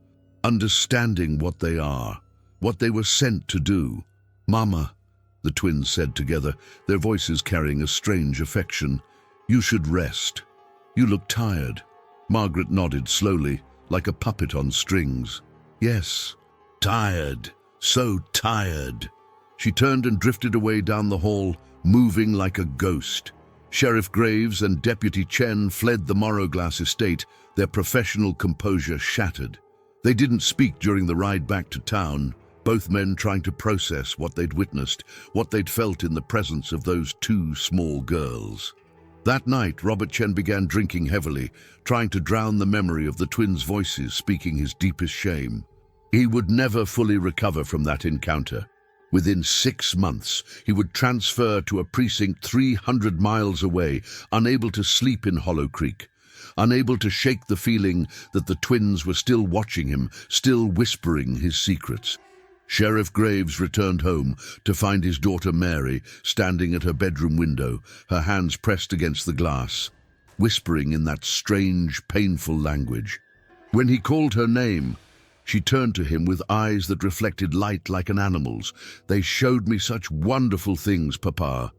"Understanding what they are, what they were sent to do." "Mama," the twins said together, their voices carrying a strange affection, "you should rest. You look tired." Margaret nodded slowly, like a puppet on strings. "Yes, tired, so tired." She turned and drifted away down the hall, moving like a ghost. Sheriff Graves and Deputy Chen fled the Morrowglass estate, their professional composure shattered. They didn't speak during the ride back to town, both men trying to process what they'd witnessed, what they'd felt in the presence of those two small girls. That night, Robert Chen began drinking heavily, trying to drown the memory of the twins' voices speaking his deepest shame. He would never fully recover from that encounter. Within 6 months, he would transfer to a precinct 300 miles away, unable to sleep in Hollow Creek, unable to shake the feeling that the twins were still watching him, still whispering his secrets. Sheriff Graves returned home to find his daughter Mary standing at her bedroom window, her hands pressed against the glass, whispering in that strange, painful language. When he called her name, she turned to him with eyes that reflected light like an animal's. "They showed me such wonderful things, Papa,"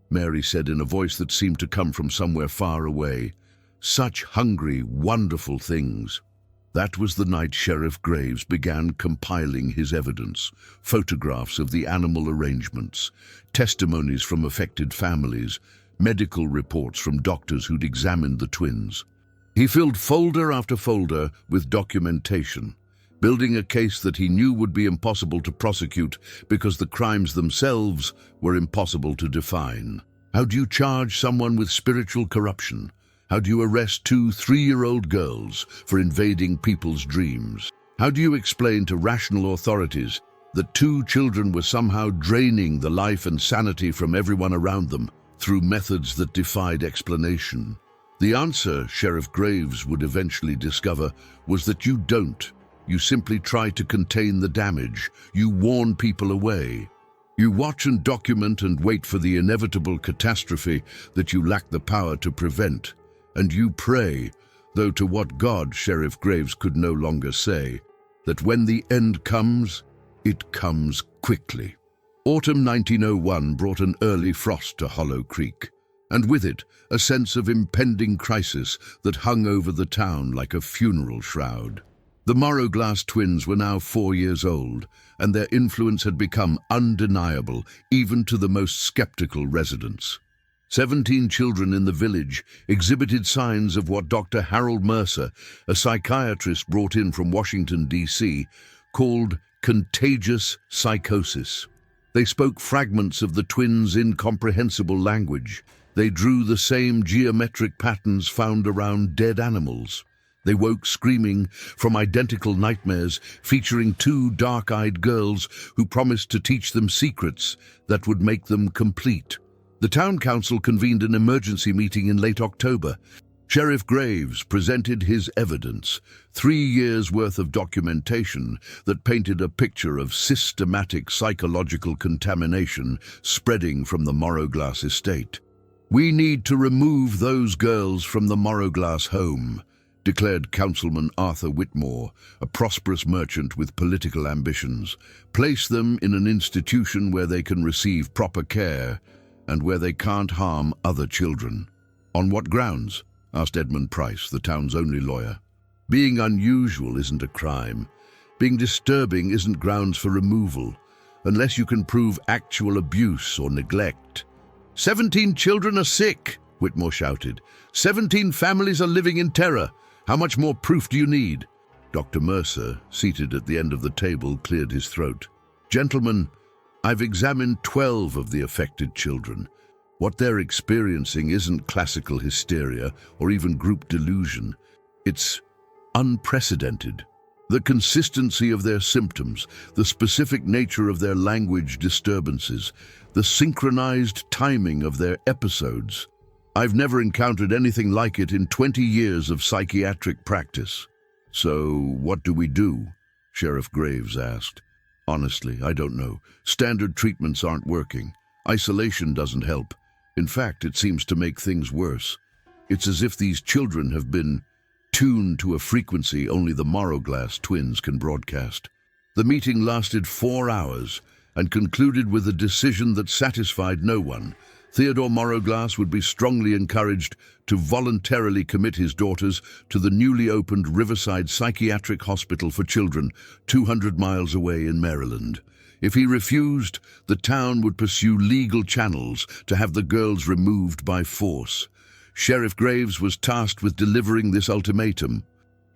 Mary said in a voice that seemed to come from somewhere far away. "Such hungry, wonderful things." That was the night Sheriff Graves began compiling his evidence, photographs of the animal arrangements, testimonies from affected families, medical reports from doctors who'd examined the twins. He filled folder after folder with documentation, building a case that he knew would be impossible to prosecute because the crimes themselves were impossible to define. How do you charge someone with spiritual corruption? How do you arrest 2 3-year-old girls for invading people's dreams? How do you explain to rational authorities that 2 children were somehow draining the life and sanity from everyone around them through methods that defied explanation? The answer, Sheriff Graves would eventually discover, was that you don't. You simply try to contain the damage. You warn people away. You watch and document and wait for the inevitable catastrophe that you lack the power to prevent. And you pray, though to what God Sheriff Graves could no longer say, that when the end comes, it comes quickly. Autumn 1901 brought an early frost to Hollow Creek, and with it a sense of impending crisis that hung over the town like a funeral shroud. The Morrowglass twins were now 4 years old, and their influence had become undeniable even to the most skeptical residents. 17 children in the village exhibited signs of what Dr. Harold Mercer, a psychiatrist brought in from Washington, D.C., called contagious psychosis. They spoke fragments of the twins' incomprehensible language. They drew the same geometric patterns found around dead animals. They woke screaming from identical nightmares featuring 2 dark-eyed girls who promised to teach them secrets that would make them complete. The town council convened an emergency meeting in late October. Sheriff Graves presented his evidence, 3 years' worth of documentation that painted a picture of systematic psychological contamination spreading from the Morrowglass estate. "We need to remove those girls from the Morrowglass home," declared Councilman Arthur Whitmore, a prosperous merchant with political ambitions. "Place them in an institution where they can receive proper care and where they can't harm other children." "On what grounds?" asked Edmund Price, the town's only lawyer. "Being unusual isn't a crime. Being disturbing isn't grounds for removal, unless you can prove actual abuse or neglect." 17 children are sick," Whitmore shouted. 17 families are living in terror. How much more proof do you need?" Dr. Mercer, seated at the end of the table, cleared his throat. "Gentlemen, I've examined 12 of the affected children. What they're experiencing isn't classical hysteria or even group delusion. It's unprecedented. The consistency of their symptoms, the specific nature of their language disturbances, the synchronized timing of their episodes. I've never encountered anything like it in 20 years of psychiatric practice." "So what do we do?" Sheriff Graves asked. Honestly, I don't know. Standard treatments aren't working. Isolation doesn't help. In fact, it seems to make things worse. It's as if these children have been tuned to a frequency only the Morroglass twins can broadcast. The meeting lasted 4 hours and concluded with a decision that satisfied no one. Theodore Morroglass would be strongly encouraged to voluntarily commit his daughters to the newly opened Riverside Psychiatric Hospital for Children, 200 miles away in Maryland. If he refused, the town would pursue legal channels to have the girls removed by force. Sheriff Graves was tasked with delivering this ultimatum.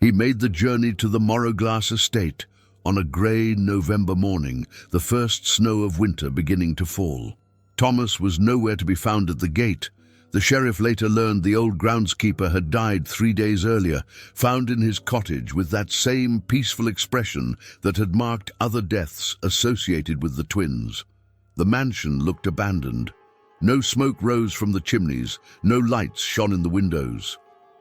He made the journey to the Morroglass estate on a grey November morning, the first snow of winter beginning to fall. Thomas was nowhere to be found at the gate. The sheriff later learned the old groundskeeper had died 3 days earlier, found in his cottage with that same peaceful expression that had marked other deaths associated with the twins. The mansion looked abandoned. No smoke rose from the chimneys, no lights shone in the windows.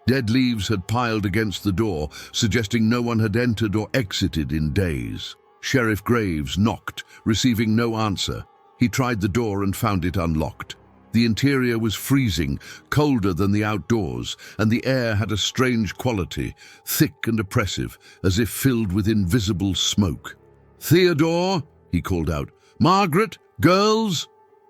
Dead leaves had piled against the door, suggesting no one had entered or exited in days. Sheriff Graves knocked, receiving no answer. He tried the door and found it unlocked. The interior was freezing, colder than the outdoors, and the air had a strange quality, thick and oppressive, as if filled with invisible smoke. "Theodore," he called out. "Margaret, girls?"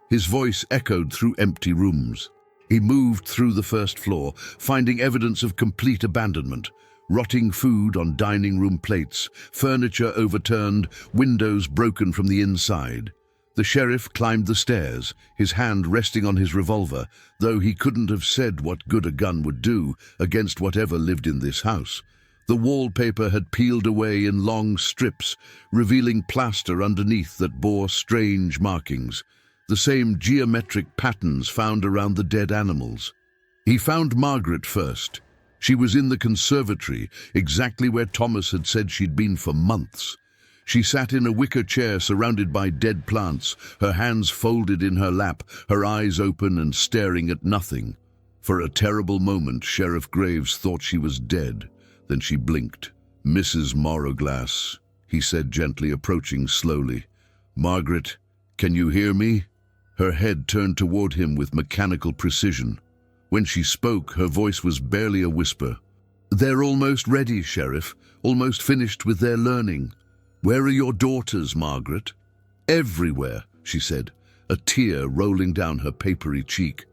His voice echoed through empty rooms. He moved through the first floor, finding evidence of complete abandonment. Rotting food on dining room plates, furniture overturned, windows broken from the inside. The sheriff climbed the stairs, his hand resting on his revolver, though he couldn't have said what good a gun would do against whatever lived in this house. The wallpaper had peeled away in long strips, revealing plaster underneath that bore strange markings, the same geometric patterns found around the dead animals. He found Margaret first. She was in the conservatory, exactly where Thomas had said she'd been for months. She sat in a wicker chair surrounded by dead plants, her hands folded in her lap, her eyes open and staring at nothing. For a terrible moment, Sheriff Graves thought she was dead. Then she blinked. "Mrs. Morroglass," he said gently, approaching slowly. "Margaret, can you hear me?" Her head turned toward him with mechanical precision. When she spoke, her voice was barely a whisper. "They're almost ready, Sheriff, almost finished with their learning. Where are your daughters, Margaret?" "Everywhere," she said, a tear rolling down her papery cheek.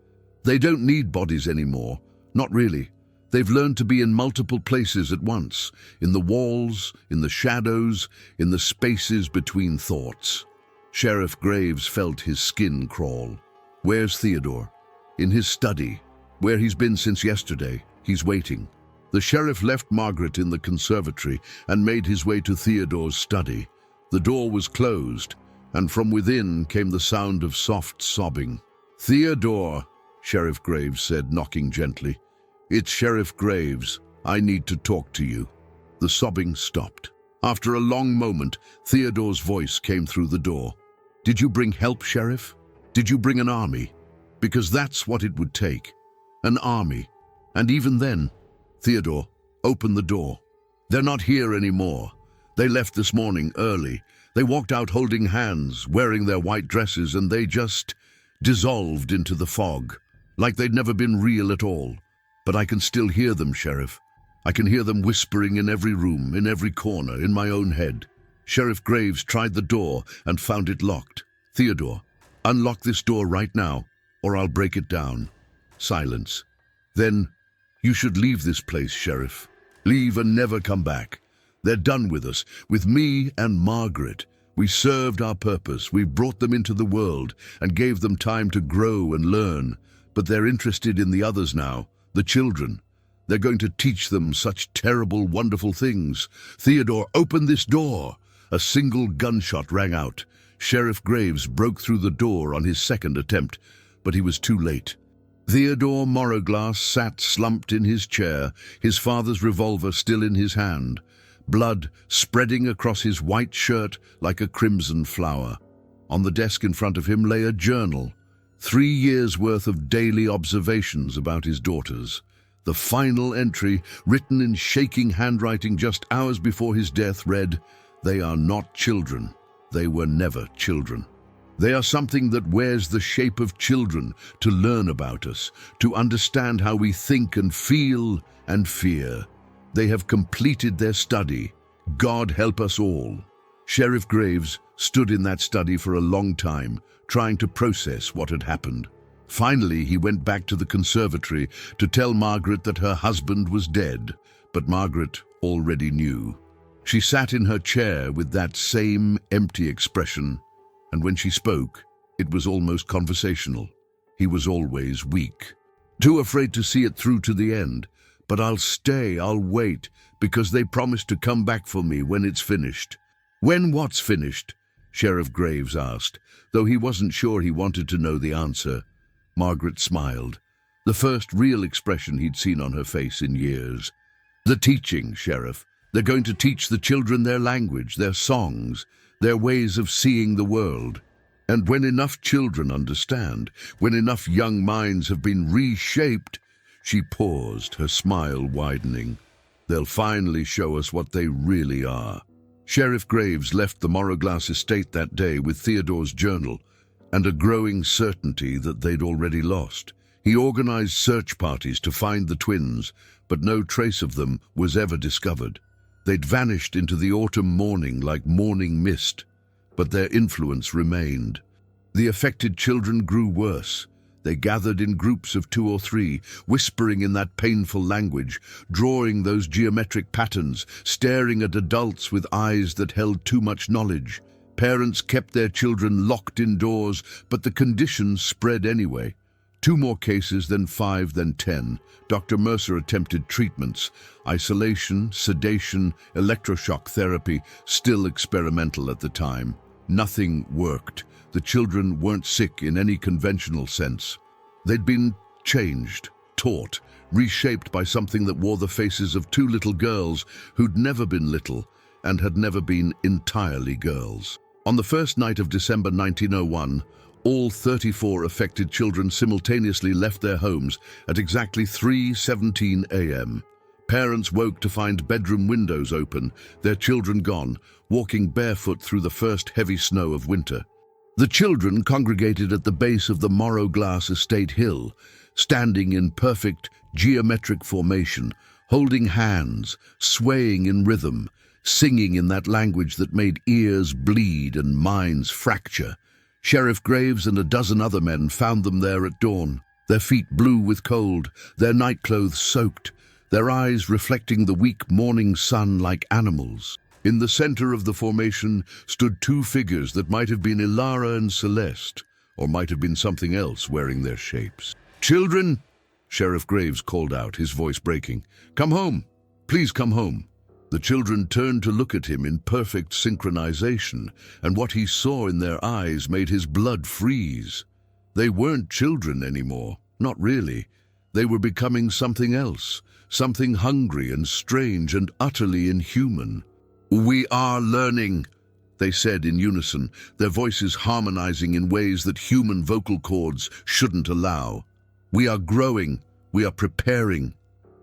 "They don't need bodies anymore. Not really. They've learned to be in multiple places at once, in the walls, in the shadows, in the spaces between thoughts." Sheriff Graves felt his skin crawl. "Where's Theodore?" "In his study, where he's been since yesterday. He's waiting." The sheriff left Margaret in the conservatory and made his way to Theodore's study. The door was closed, and from within came the sound of soft sobbing. "Theodore," Sheriff Graves said, knocking gently. "It's Sheriff Graves. I need to talk to you." The sobbing stopped. After a long moment, Theodore's voice came through the door. "Did you bring help, Sheriff? Did you bring an army? Because that's what it would take. An army. And even then, Theodore, open the door. They're not here anymore. They left this morning early. They walked out holding hands, wearing their white dresses, and they just dissolved into the fog, like they'd never been real at all. But I can still hear them, Sheriff. I can hear them whispering in every room, in every corner, in my own head." Sheriff Graves tried the door and found it locked. "Theodore, unlock this door right now, or I'll break it down." Silence. "Then you should leave this place, Sheriff. Leave and never come back. They're done with us, with me and Margaret. We served our purpose. We brought them into the world and gave them time to grow and learn. But they're interested in the others now, the children. They're going to teach them such terrible, wonderful things. Theodore, open this door." A single gunshot rang out. Sheriff Graves broke through the door on his second attempt, but he was too late. Theodore Morroglass sat slumped in his chair, his father's revolver still in his hand, blood spreading across his white shirt like a crimson flower. On the desk in front of him lay a journal, 3 years' worth of daily observations about his daughters. The final entry, written in shaking handwriting just hours before his death, read, They are not children. They were never children. They are something that wears the shape of children to learn about us, to understand how we think and feel and fear. They have completed their study. God help us all. Sheriff Graves stood in that study for a long time, trying to process what had happened. Finally, he went back to the conservatory to tell Margaret that her husband was dead, but Margaret already knew. She sat in her chair with that same empty expression, and when she spoke, it was almost conversational. He was always weak, too afraid to see it through to the end. But I'll stay, I'll wait, because they promised to come back for me when it's finished. When what's finished? Sheriff Graves asked, though he wasn't sure he wanted to know the answer. Margaret smiled, the first real expression he'd seen on her face in years. The teaching, Sheriff. They're going to teach the children their language, their songs, their ways of seeing the world. And when enough children understand, when enough young minds have been reshaped, she paused, her smile widening. They'll finally show us what they really are. Sheriff Graves left the Morroglass estate that day with Theodore's journal and a growing certainty that they'd already lost. He organized search parties to find the twins, but no trace of them was ever discovered. They'd vanished into the autumn morning like morning mist, but their influence remained. The affected children grew worse. They gathered in groups of 2 or 3, whispering in that painful language, drawing those geometric patterns, staring at adults with eyes that held too much knowledge. Parents kept their children locked indoors, but the conditions spread anyway. 2 more cases, then 5, then 10. Dr. Mercer attempted treatments, isolation, sedation, electroshock therapy, still experimental at the time. Nothing worked. The children weren't sick in any conventional sense. They'd been changed, taught, reshaped by something that wore the faces of 2 little girls who'd never been little and had never been entirely girls. On the first night of December 1901, all 34 affected children simultaneously left their homes at exactly 3:17 a.m. Parents woke to find bedroom windows open, their children gone, walking barefoot through the first heavy snow of winter. The children congregated at the base of the Morroglass estate hill, standing in perfect geometric formation, holding hands, swaying in rhythm, singing in that language that made ears bleed and minds fracture. Sheriff Graves and a dozen other men found them there at dawn, their feet blue with cold, their nightclothes soaked, their eyes reflecting the weak morning sun like animals. In the center of the formation stood 2 figures that might have been Ilara and Celeste, or might have been something else wearing their shapes. "Children," Sheriff Graves called out, his voice breaking. "Come home. Please come home." The children turned to look at him in perfect synchronization, and what he saw in their eyes made his blood freeze. They weren't children anymore, not really. They were becoming something else, something hungry and strange and utterly inhuman. "We are learning," they said in unison, their voices harmonizing in ways that human vocal cords shouldn't allow. "We are growing. We are preparing."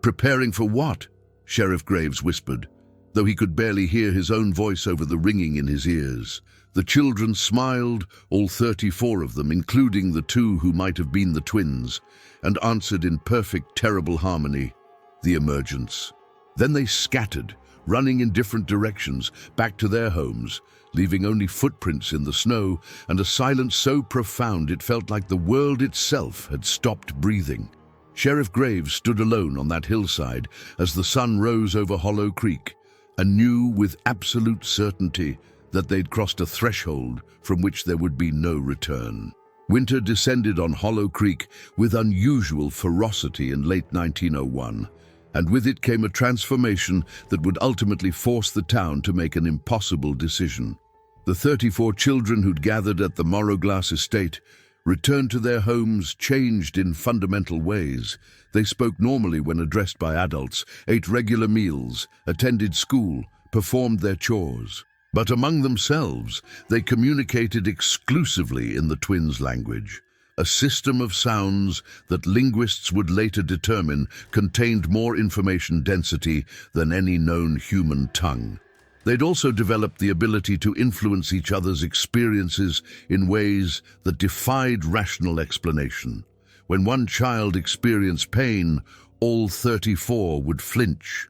"Preparing for what?" Sheriff Graves whispered, though he could barely hear his own voice over the ringing in his ears. The children smiled, all 34 of them, including the 2 who might have been the twins, and answered in perfect, terrible harmony, "The emergence." Then they scattered, running in different directions, back to their homes, leaving only footprints in the snow and a silence so profound it felt like the world itself had stopped breathing. Sheriff Graves stood alone on that hillside as the sun rose over Hollow Creek, and knew with absolute certainty that they'd crossed a threshold from which there would be no return. Winter descended on Hollow Creek with unusual ferocity in late 1901, and with it came a transformation that would ultimately force the town to make an impossible decision. The 34 children who'd gathered at the Morroglass estate returned to their homes changed in fundamental ways. They spoke normally when addressed by adults, ate regular meals, attended school, performed their chores. But among themselves, they communicated exclusively in the twins' language, a system of sounds that linguists would later determine contained more information density than any known human tongue. They'd also developed the ability to influence each other's experiences in ways that defied rational explanation. When one child experienced pain, all 34 would flinch.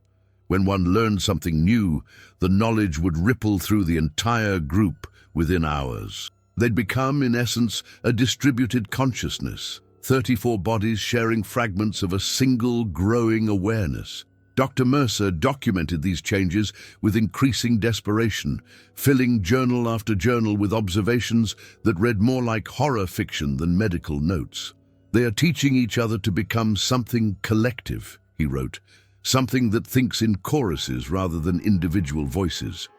When one learned something new, the knowledge would ripple through the entire group within hours. They'd become, in essence, a distributed consciousness, 34 bodies sharing fragments of a single growing awareness. Dr. Mercer documented these changes with increasing desperation, filling journal after journal with observations that read more like horror fiction than medical notes. "They are teaching each other to become something collective," he wrote, "something that thinks in choruses rather than individual voices.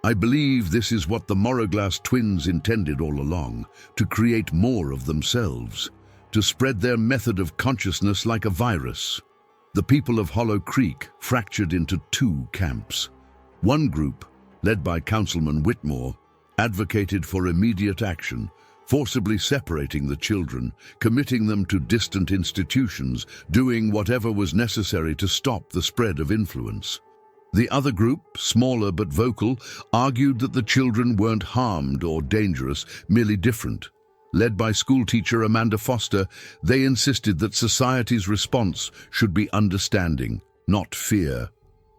I believe this is what the Morroglass twins intended all along, to create more of themselves, to spread their method of consciousness like a virus." The people of Hollow Creek fractured into two camps. One group, led by Councilman Whitmore, advocated for immediate action, forcibly separating the children, committing them to distant institutions, doing whatever was necessary to stop the spread of influence. The other group, smaller but vocal, argued that the children weren't harmed or dangerous, merely different. Led by schoolteacher Amanda Foster, they insisted that society's response should be understanding, not fear.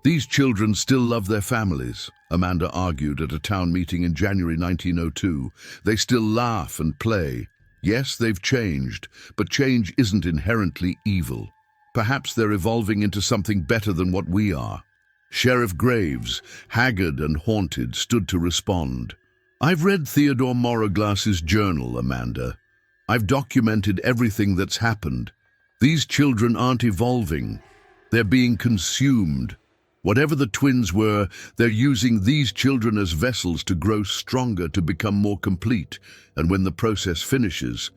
"These children still love their families," Amanda argued at a town meeting in January 1902. "They still laugh and play. Yes, they've changed, but change isn't inherently evil. Perhaps they're evolving into something better than what we are." Sheriff Graves, haggard and haunted, stood to respond. "I've read Theodore Morroglass's journal, Amanda. I've documented everything that's happened. These children aren't evolving. They're being consumed. Whatever the twins were, they're using these children as vessels to grow stronger, to become more complete. And when the process finishes..."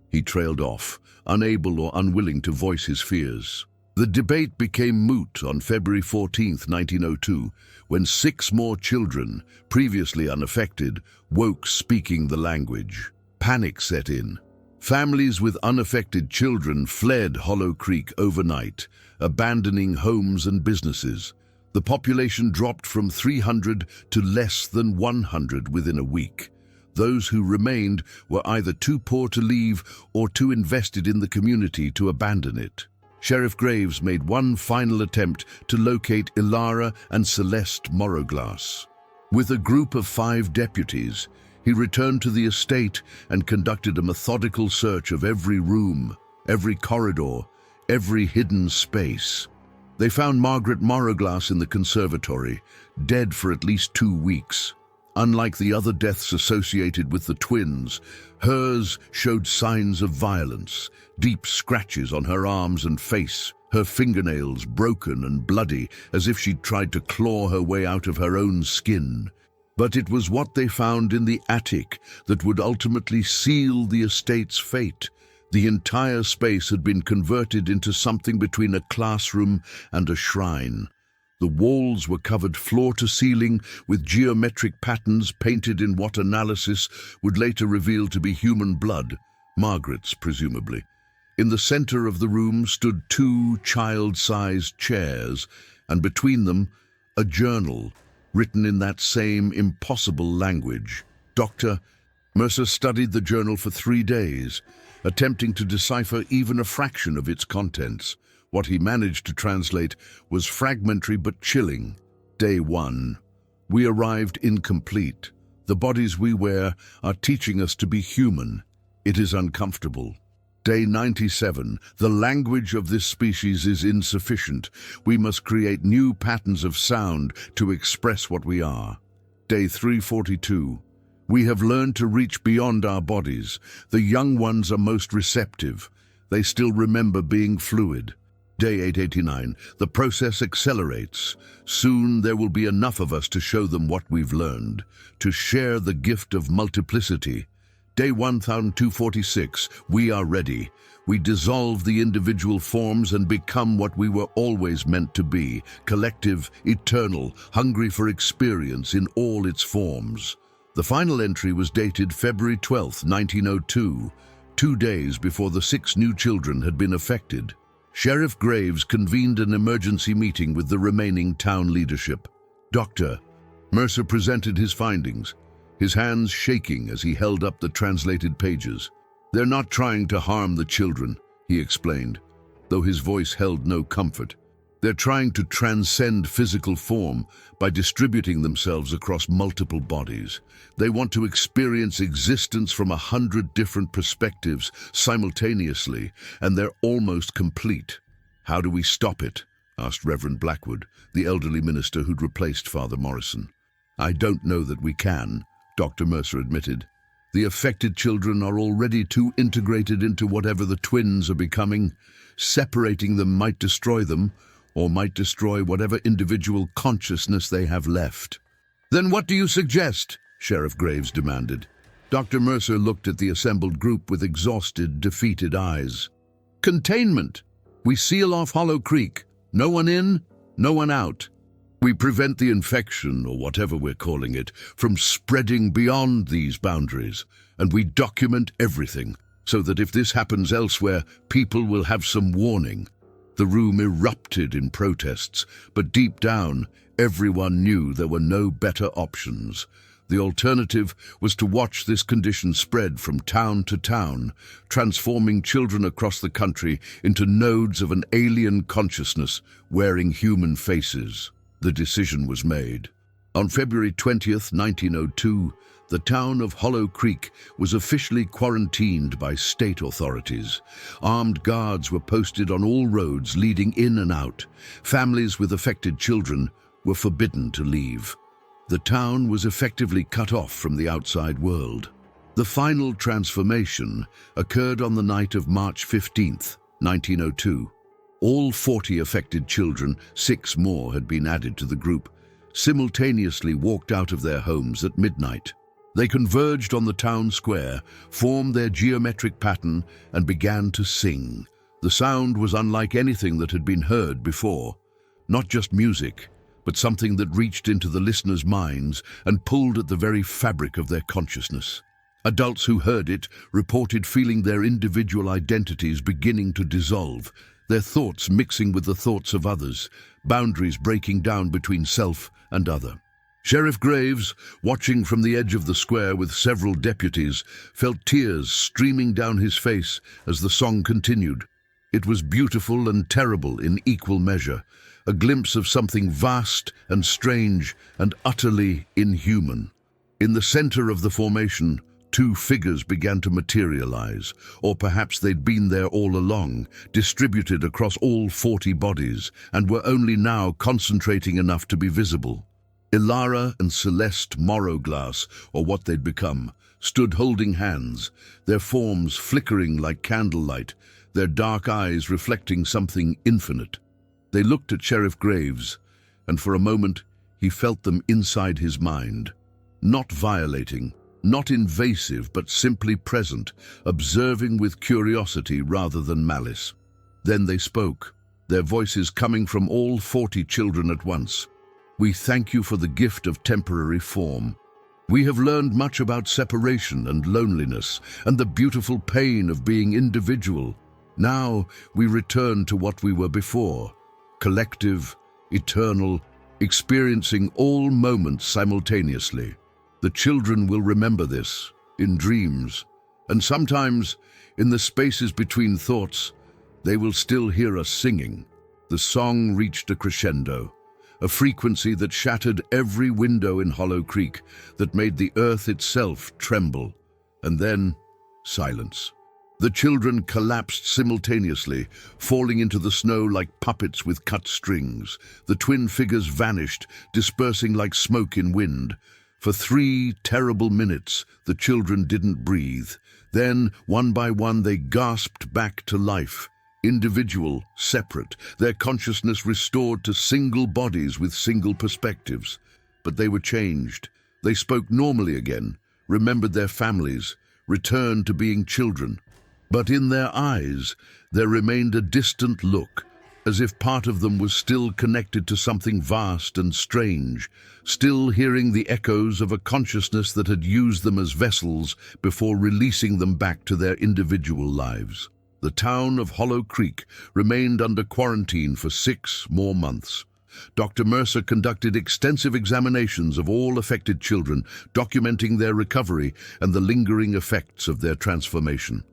He trailed off, unable or unwilling to voice his fears. The debate became moot on February 14, 1902, when 6 more children, previously unaffected, woke speaking the language. Panic set in. Families with unaffected children fled Hollow Creek overnight, abandoning homes and businesses. The population dropped from 300 to less than 100 within a week. Those who remained were either too poor to leave or too invested in the community to abandon it. Sheriff Graves made one final attempt to locate Ilara and Celeste Morroglass. With a group of 5 deputies, he returned to the estate and conducted a methodical search of every room, every corridor, every hidden space. They found Margaret Morroglass in the conservatory, dead for at least 2 weeks. Unlike the other deaths associated with the twins, hers showed signs of violence, deep scratches on her arms and face, her fingernails broken and bloody, as if she'd tried to claw her way out of her own skin. But it was what they found in the attic that would ultimately seal the estate's fate. The entire space had been converted into something between a classroom and a shrine. The walls were covered floor to ceiling with geometric patterns painted in what analysis would later reveal to be human blood, Margaret's presumably. In the center of the room stood 2 child-sized chairs, and between them a journal written in that same impossible language. Dr. Mercer studied the journal for 3 days, attempting to decipher even a fraction of its contents. What he managed to translate was fragmentary but chilling. Day 1. "We arrived incomplete. The bodies we wear are teaching us to be human. It is uncomfortable." Day 97. "The language of this species is insufficient. We must create new patterns of sound to express what we are." Day 342. "We have learned to reach beyond our bodies. The young ones are most receptive. They still remember being fluid." Day 889. "The process accelerates. Soon there will be enough of us to show them what we've learned, to share the gift of multiplicity." Day 1246. "We are ready. We dissolve the individual forms and become what we were always meant to be, collective, eternal, hungry for experience in all its forms." The final entry was dated February 12, 1902, 2 days before the 6 new children had been affected. Sheriff Graves convened an emergency meeting with the remaining town leadership. "Doctor, Mercer presented his findings, his hands shaking as he held up the translated pages. "They're not trying to harm the children," he explained, though his voice held no comfort. "They're trying to transcend physical form by distributing themselves across multiple bodies. They want to experience existence from 100 different perspectives simultaneously, and they're almost complete." "How do we stop it?" asked Reverend Blackwood, the elderly minister who'd replaced Father Morrison. "I don't know that we can," Dr. Mercer admitted. "The affected children are already too integrated into whatever the twins are becoming. Separating them might destroy them, or might destroy whatever individual consciousness they have left." "Then what do you suggest?" Sheriff Graves demanded. Dr. Mercer looked at the assembled group with exhausted, defeated eyes. "Containment. We seal off Hollow Creek. No one in, no one out. We prevent the infection, or whatever we're calling it, from spreading beyond these boundaries, and we document everything, so that if this happens elsewhere, people will have some warning." The room erupted in protests, but deep down, everyone knew there were no better options. The alternative was to watch this condition spread from town to town, transforming children across the country into nodes of an alien consciousness wearing human faces. The decision was made. On February 20th, 1902, the town of Hollow Creek was officially quarantined by state authorities. Armed guards were posted on all roads leading in and out. Families with affected children were forbidden to leave. The town was effectively cut off from the outside world. The final transformation occurred on the night of March 15th, 1902. All 40 affected children, 6 more had been added to the group, simultaneously walked out of their homes at midnight. They converged on the town square, formed their geometric pattern, and began to sing. The sound was unlike anything that had been heard before. Not just music, but something that reached into the listeners' minds and pulled at the very fabric of their consciousness. Adults who heard it reported feeling their individual identities beginning to dissolve, their thoughts mixing with the thoughts of others, boundaries breaking down between self and other. Sheriff Graves, watching from the edge of the square with several deputies, felt tears streaming down his face as the song continued. It was beautiful and terrible in equal measure, a glimpse of something vast and strange and utterly inhuman. In the center of the formation, 2 figures began to materialize, or perhaps they'd been there all along, distributed across all 40 bodies, and were only now concentrating enough to be visible. Ilara and Celeste Morrowglass, or what they'd become, stood holding hands, their forms flickering like candlelight, their dark eyes reflecting something infinite. They looked at Sheriff Graves, and for a moment he felt them inside his mind. Not violating, not invasive, but simply present, observing with curiosity rather than malice. Then they spoke, their voices coming from all 40 children at once. "We thank you for the gift of temporary form. We have learned much about separation and loneliness and the beautiful pain of being individual. Now we return to what we were before, collective, eternal, experiencing all moments simultaneously. The children will remember this, in dreams, and sometimes, in the spaces between thoughts, they will still hear us singing." The song reached a crescendo, a frequency that shattered every window in Hollow Creek, that made the earth itself tremble. And then, silence. The children collapsed simultaneously, falling into the snow like puppets with cut strings. The twin figures vanished, dispersing like smoke in wind. For 3 terrible minutes, the children didn't breathe. Then, one by one, they gasped back to life. Individual, separate, their consciousness restored to single bodies with single perspectives. But they were changed. They spoke normally again, remembered their families, returned to being children. But in their eyes, there remained a distant look, as if part of them was still connected to something vast and strange, still hearing the echoes of a consciousness that had used them as vessels before releasing them back to their individual lives. The town of Hollow Creek remained under quarantine for 6 more months. Dr. Mercer conducted extensive examinations of all affected children, documenting their recovery and the lingering effects of their transformation.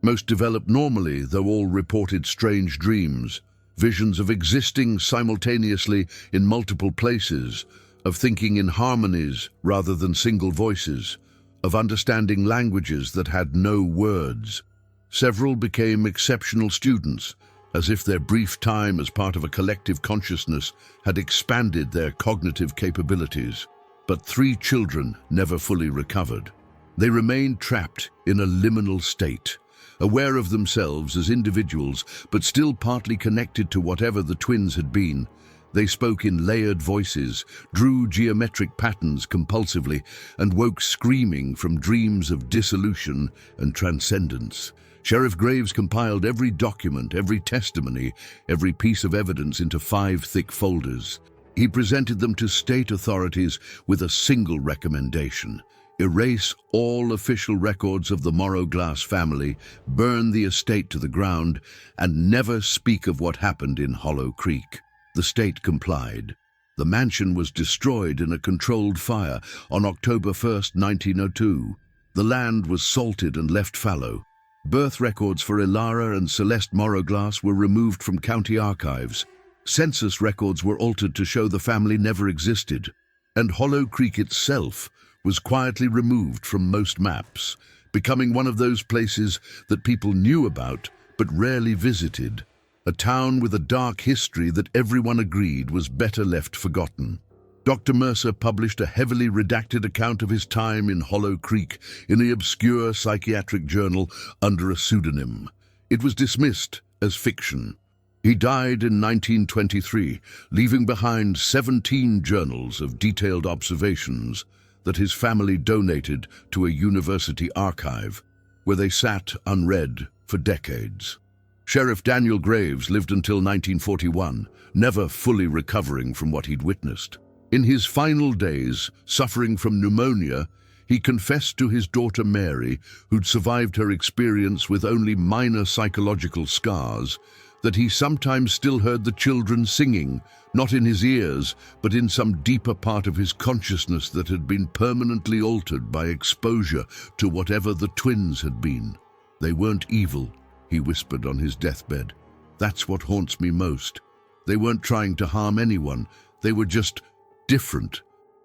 Most developed normally, though all reported strange dreams, visions of existing simultaneously in multiple places, of thinking in harmonies rather than single voices, of understanding languages that had no words. Several became exceptional students, as if their brief time as part of a collective consciousness had expanded their cognitive capabilities. But 3 children never fully recovered. They remained trapped in a liminal state, aware of themselves as individuals, but still partly connected to whatever the twins had been. They spoke in layered voices, drew geometric patterns compulsively, and woke screaming from dreams of dissolution and transcendence. Sheriff Graves compiled every document, every testimony, every piece of evidence into 5 thick folders. He presented them to state authorities with a single recommendation: erase all official records of the Morrow Glass family, burn the estate to the ground, and never speak of what happened in Hollow Creek. The state complied. The mansion was destroyed in a controlled fire on October 1st, 1902. The land was salted and left fallow. Birth records for Ilara and Celeste Morrow Glass were removed from county archives. Census records were altered to show the family never existed. And Hollow Creek itself was quietly removed from most maps, becoming one of those places that people knew about but rarely visited. A town with a dark history that everyone agreed was better left forgotten. Dr. Mercer published a heavily redacted account of his time in Hollow Creek in the obscure psychiatric journal under a pseudonym. It was dismissed as fiction. He died in 1923, leaving behind 17 journals of detailed observations that his family donated to a university archive, where they sat unread for decades. Sheriff Daniel Graves lived until 1941, never fully recovering from what he'd witnessed. In his final days, suffering from pneumonia, he confessed to his daughter Mary, who'd survived her experience with only minor psychological scars, that he sometimes still heard the children singing, not in his ears, but in some deeper part of his consciousness that had been permanently altered by exposure to whatever the twins had been. They weren't evil, he whispered on his deathbed. That's what haunts me most. They weren't trying to harm anyone. They were just different.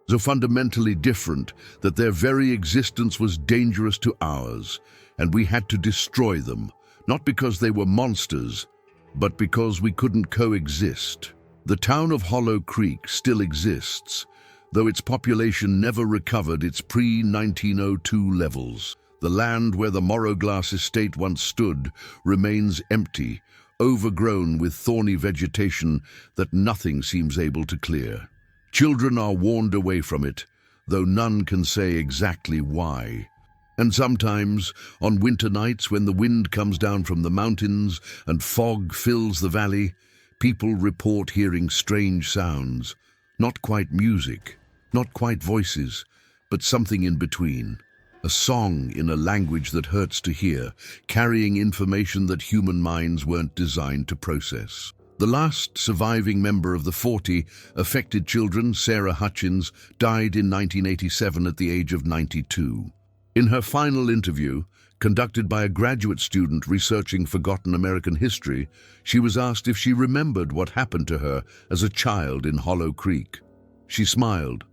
So fundamentally different that their very existence was dangerous to ours, and we had to destroy them, not because they were monsters, but because we couldn't coexist. The town of Hollow Creek still exists, though its population never recovered its pre-1902 levels. The land where the Morrow Glass estate once stood remains empty, overgrown with thorny vegetation that nothing seems able to clear. Children are warned away from it, though none can say exactly why. And sometimes, on winter nights when the wind comes down from the mountains and fog fills the valley, people report hearing strange sounds. Not quite music, not quite voices, but something in between. A song in a language that hurts to hear, carrying information that human minds weren't designed to process. The last surviving member of the 40 affected children, Sarah Hutchins, died in 1987 at the age of 92. In her final interview, conducted by a graduate student researching forgotten American history, she was asked if she remembered what happened to her as a child in Hollow Creek. She smiled,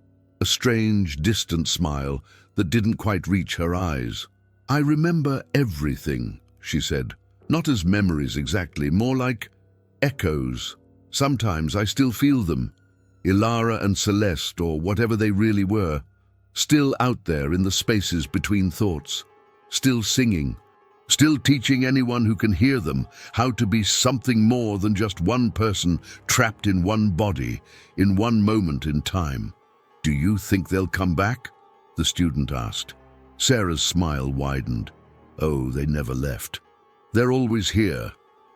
a strange, distant smile that didn't quite reach her eyes. "I remember everything," she said. "Not as memories exactly, more like echoes. Sometimes I still feel them. Ilara and Celeste, or whatever they really were, still out there in the spaces between thoughts, still singing, still teaching anyone who can hear them how to be something more than just one person trapped in one body, in one moment in time." "Do you think they'll come back?" the student asked. Sarah's smile widened. "Oh, they never left. They're always here,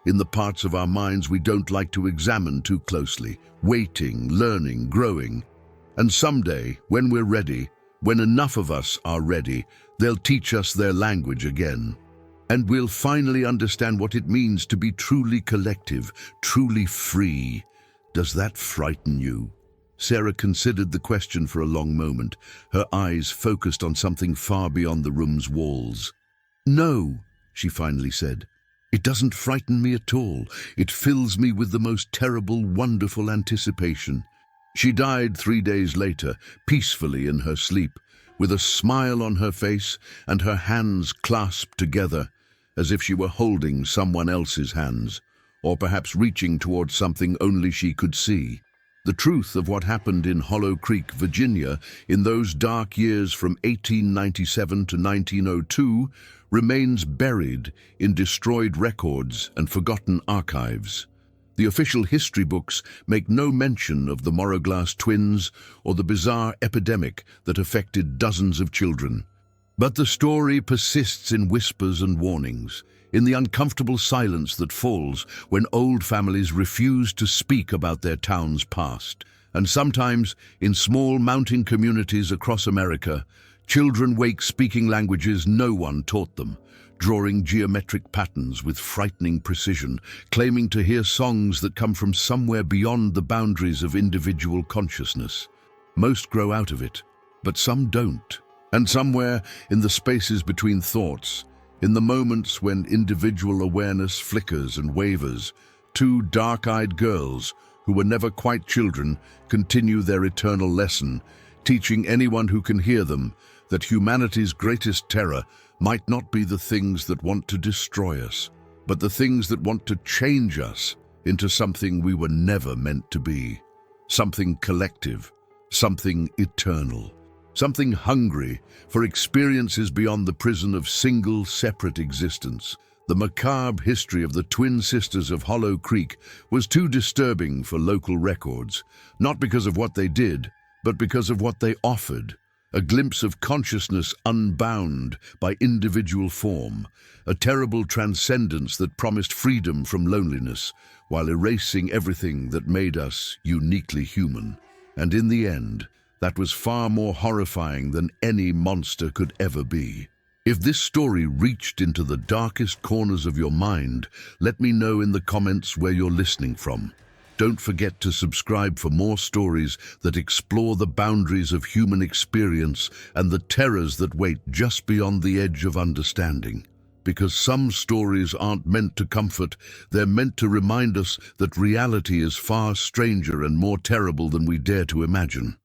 in the parts of our minds we don't like to examine too closely, waiting, learning, growing. And someday, when we're ready, when enough of us are ready, they'll teach us their language again. And we'll finally understand what it means to be truly collective, truly free. Does that frighten you? Sarah considered the question for a long moment, her eyes focused on something far beyond the room's walls. "No," she finally said. "It doesn't frighten me at all. It fills me with the most terrible, wonderful anticipation." She died 3 days later, peacefully in her sleep, with a smile on her face and her hands clasped together, as if she were holding someone else's hands, or perhaps reaching towards something only she could see. The truth of what happened in Hollow Creek, Virginia, in those dark years from 1897 to 1902, remains buried in destroyed records and forgotten archives. The official history books make no mention of the Morroglass twins or the bizarre epidemic that affected dozens of children. But the story persists in whispers and warnings, in the uncomfortable silence that falls when old families refuse to speak about their town's past. And sometimes, in small mountain communities across America, children wake speaking languages no one taught them, drawing geometric patterns with frightening precision, claiming to hear songs that come from somewhere beyond the boundaries of individual consciousness. Most grow out of it, but some don't. And somewhere in the spaces between thoughts, in the moments when individual awareness flickers and wavers, two dark-eyed girls, who were never quite children, continue their eternal lesson, teaching anyone who can hear them that humanity's greatest terror might not be the things that want to destroy us, but the things that want to change us into something we were never meant to be. Something collective, something eternal. Something hungry for experiences beyond the prison of single, separate existence. The macabre history of the twin sisters of Hollow Creek was too disturbing for local records, not because of what they did, but because of what they offered. A glimpse of consciousness unbound by individual form, a terrible transcendence that promised freedom from loneliness, while erasing everything that made us uniquely human. And in the end, that was far more horrifying than any monster could ever be. If this story reached into the darkest corners of your mind, let me know in the comments where you're listening from. Don't forget to subscribe for more stories that explore the boundaries of human experience and the terrors that wait just beyond the edge of understanding. Because some stories aren't meant to comfort, they're meant to remind us that reality is far stranger and more terrible than we dare to imagine.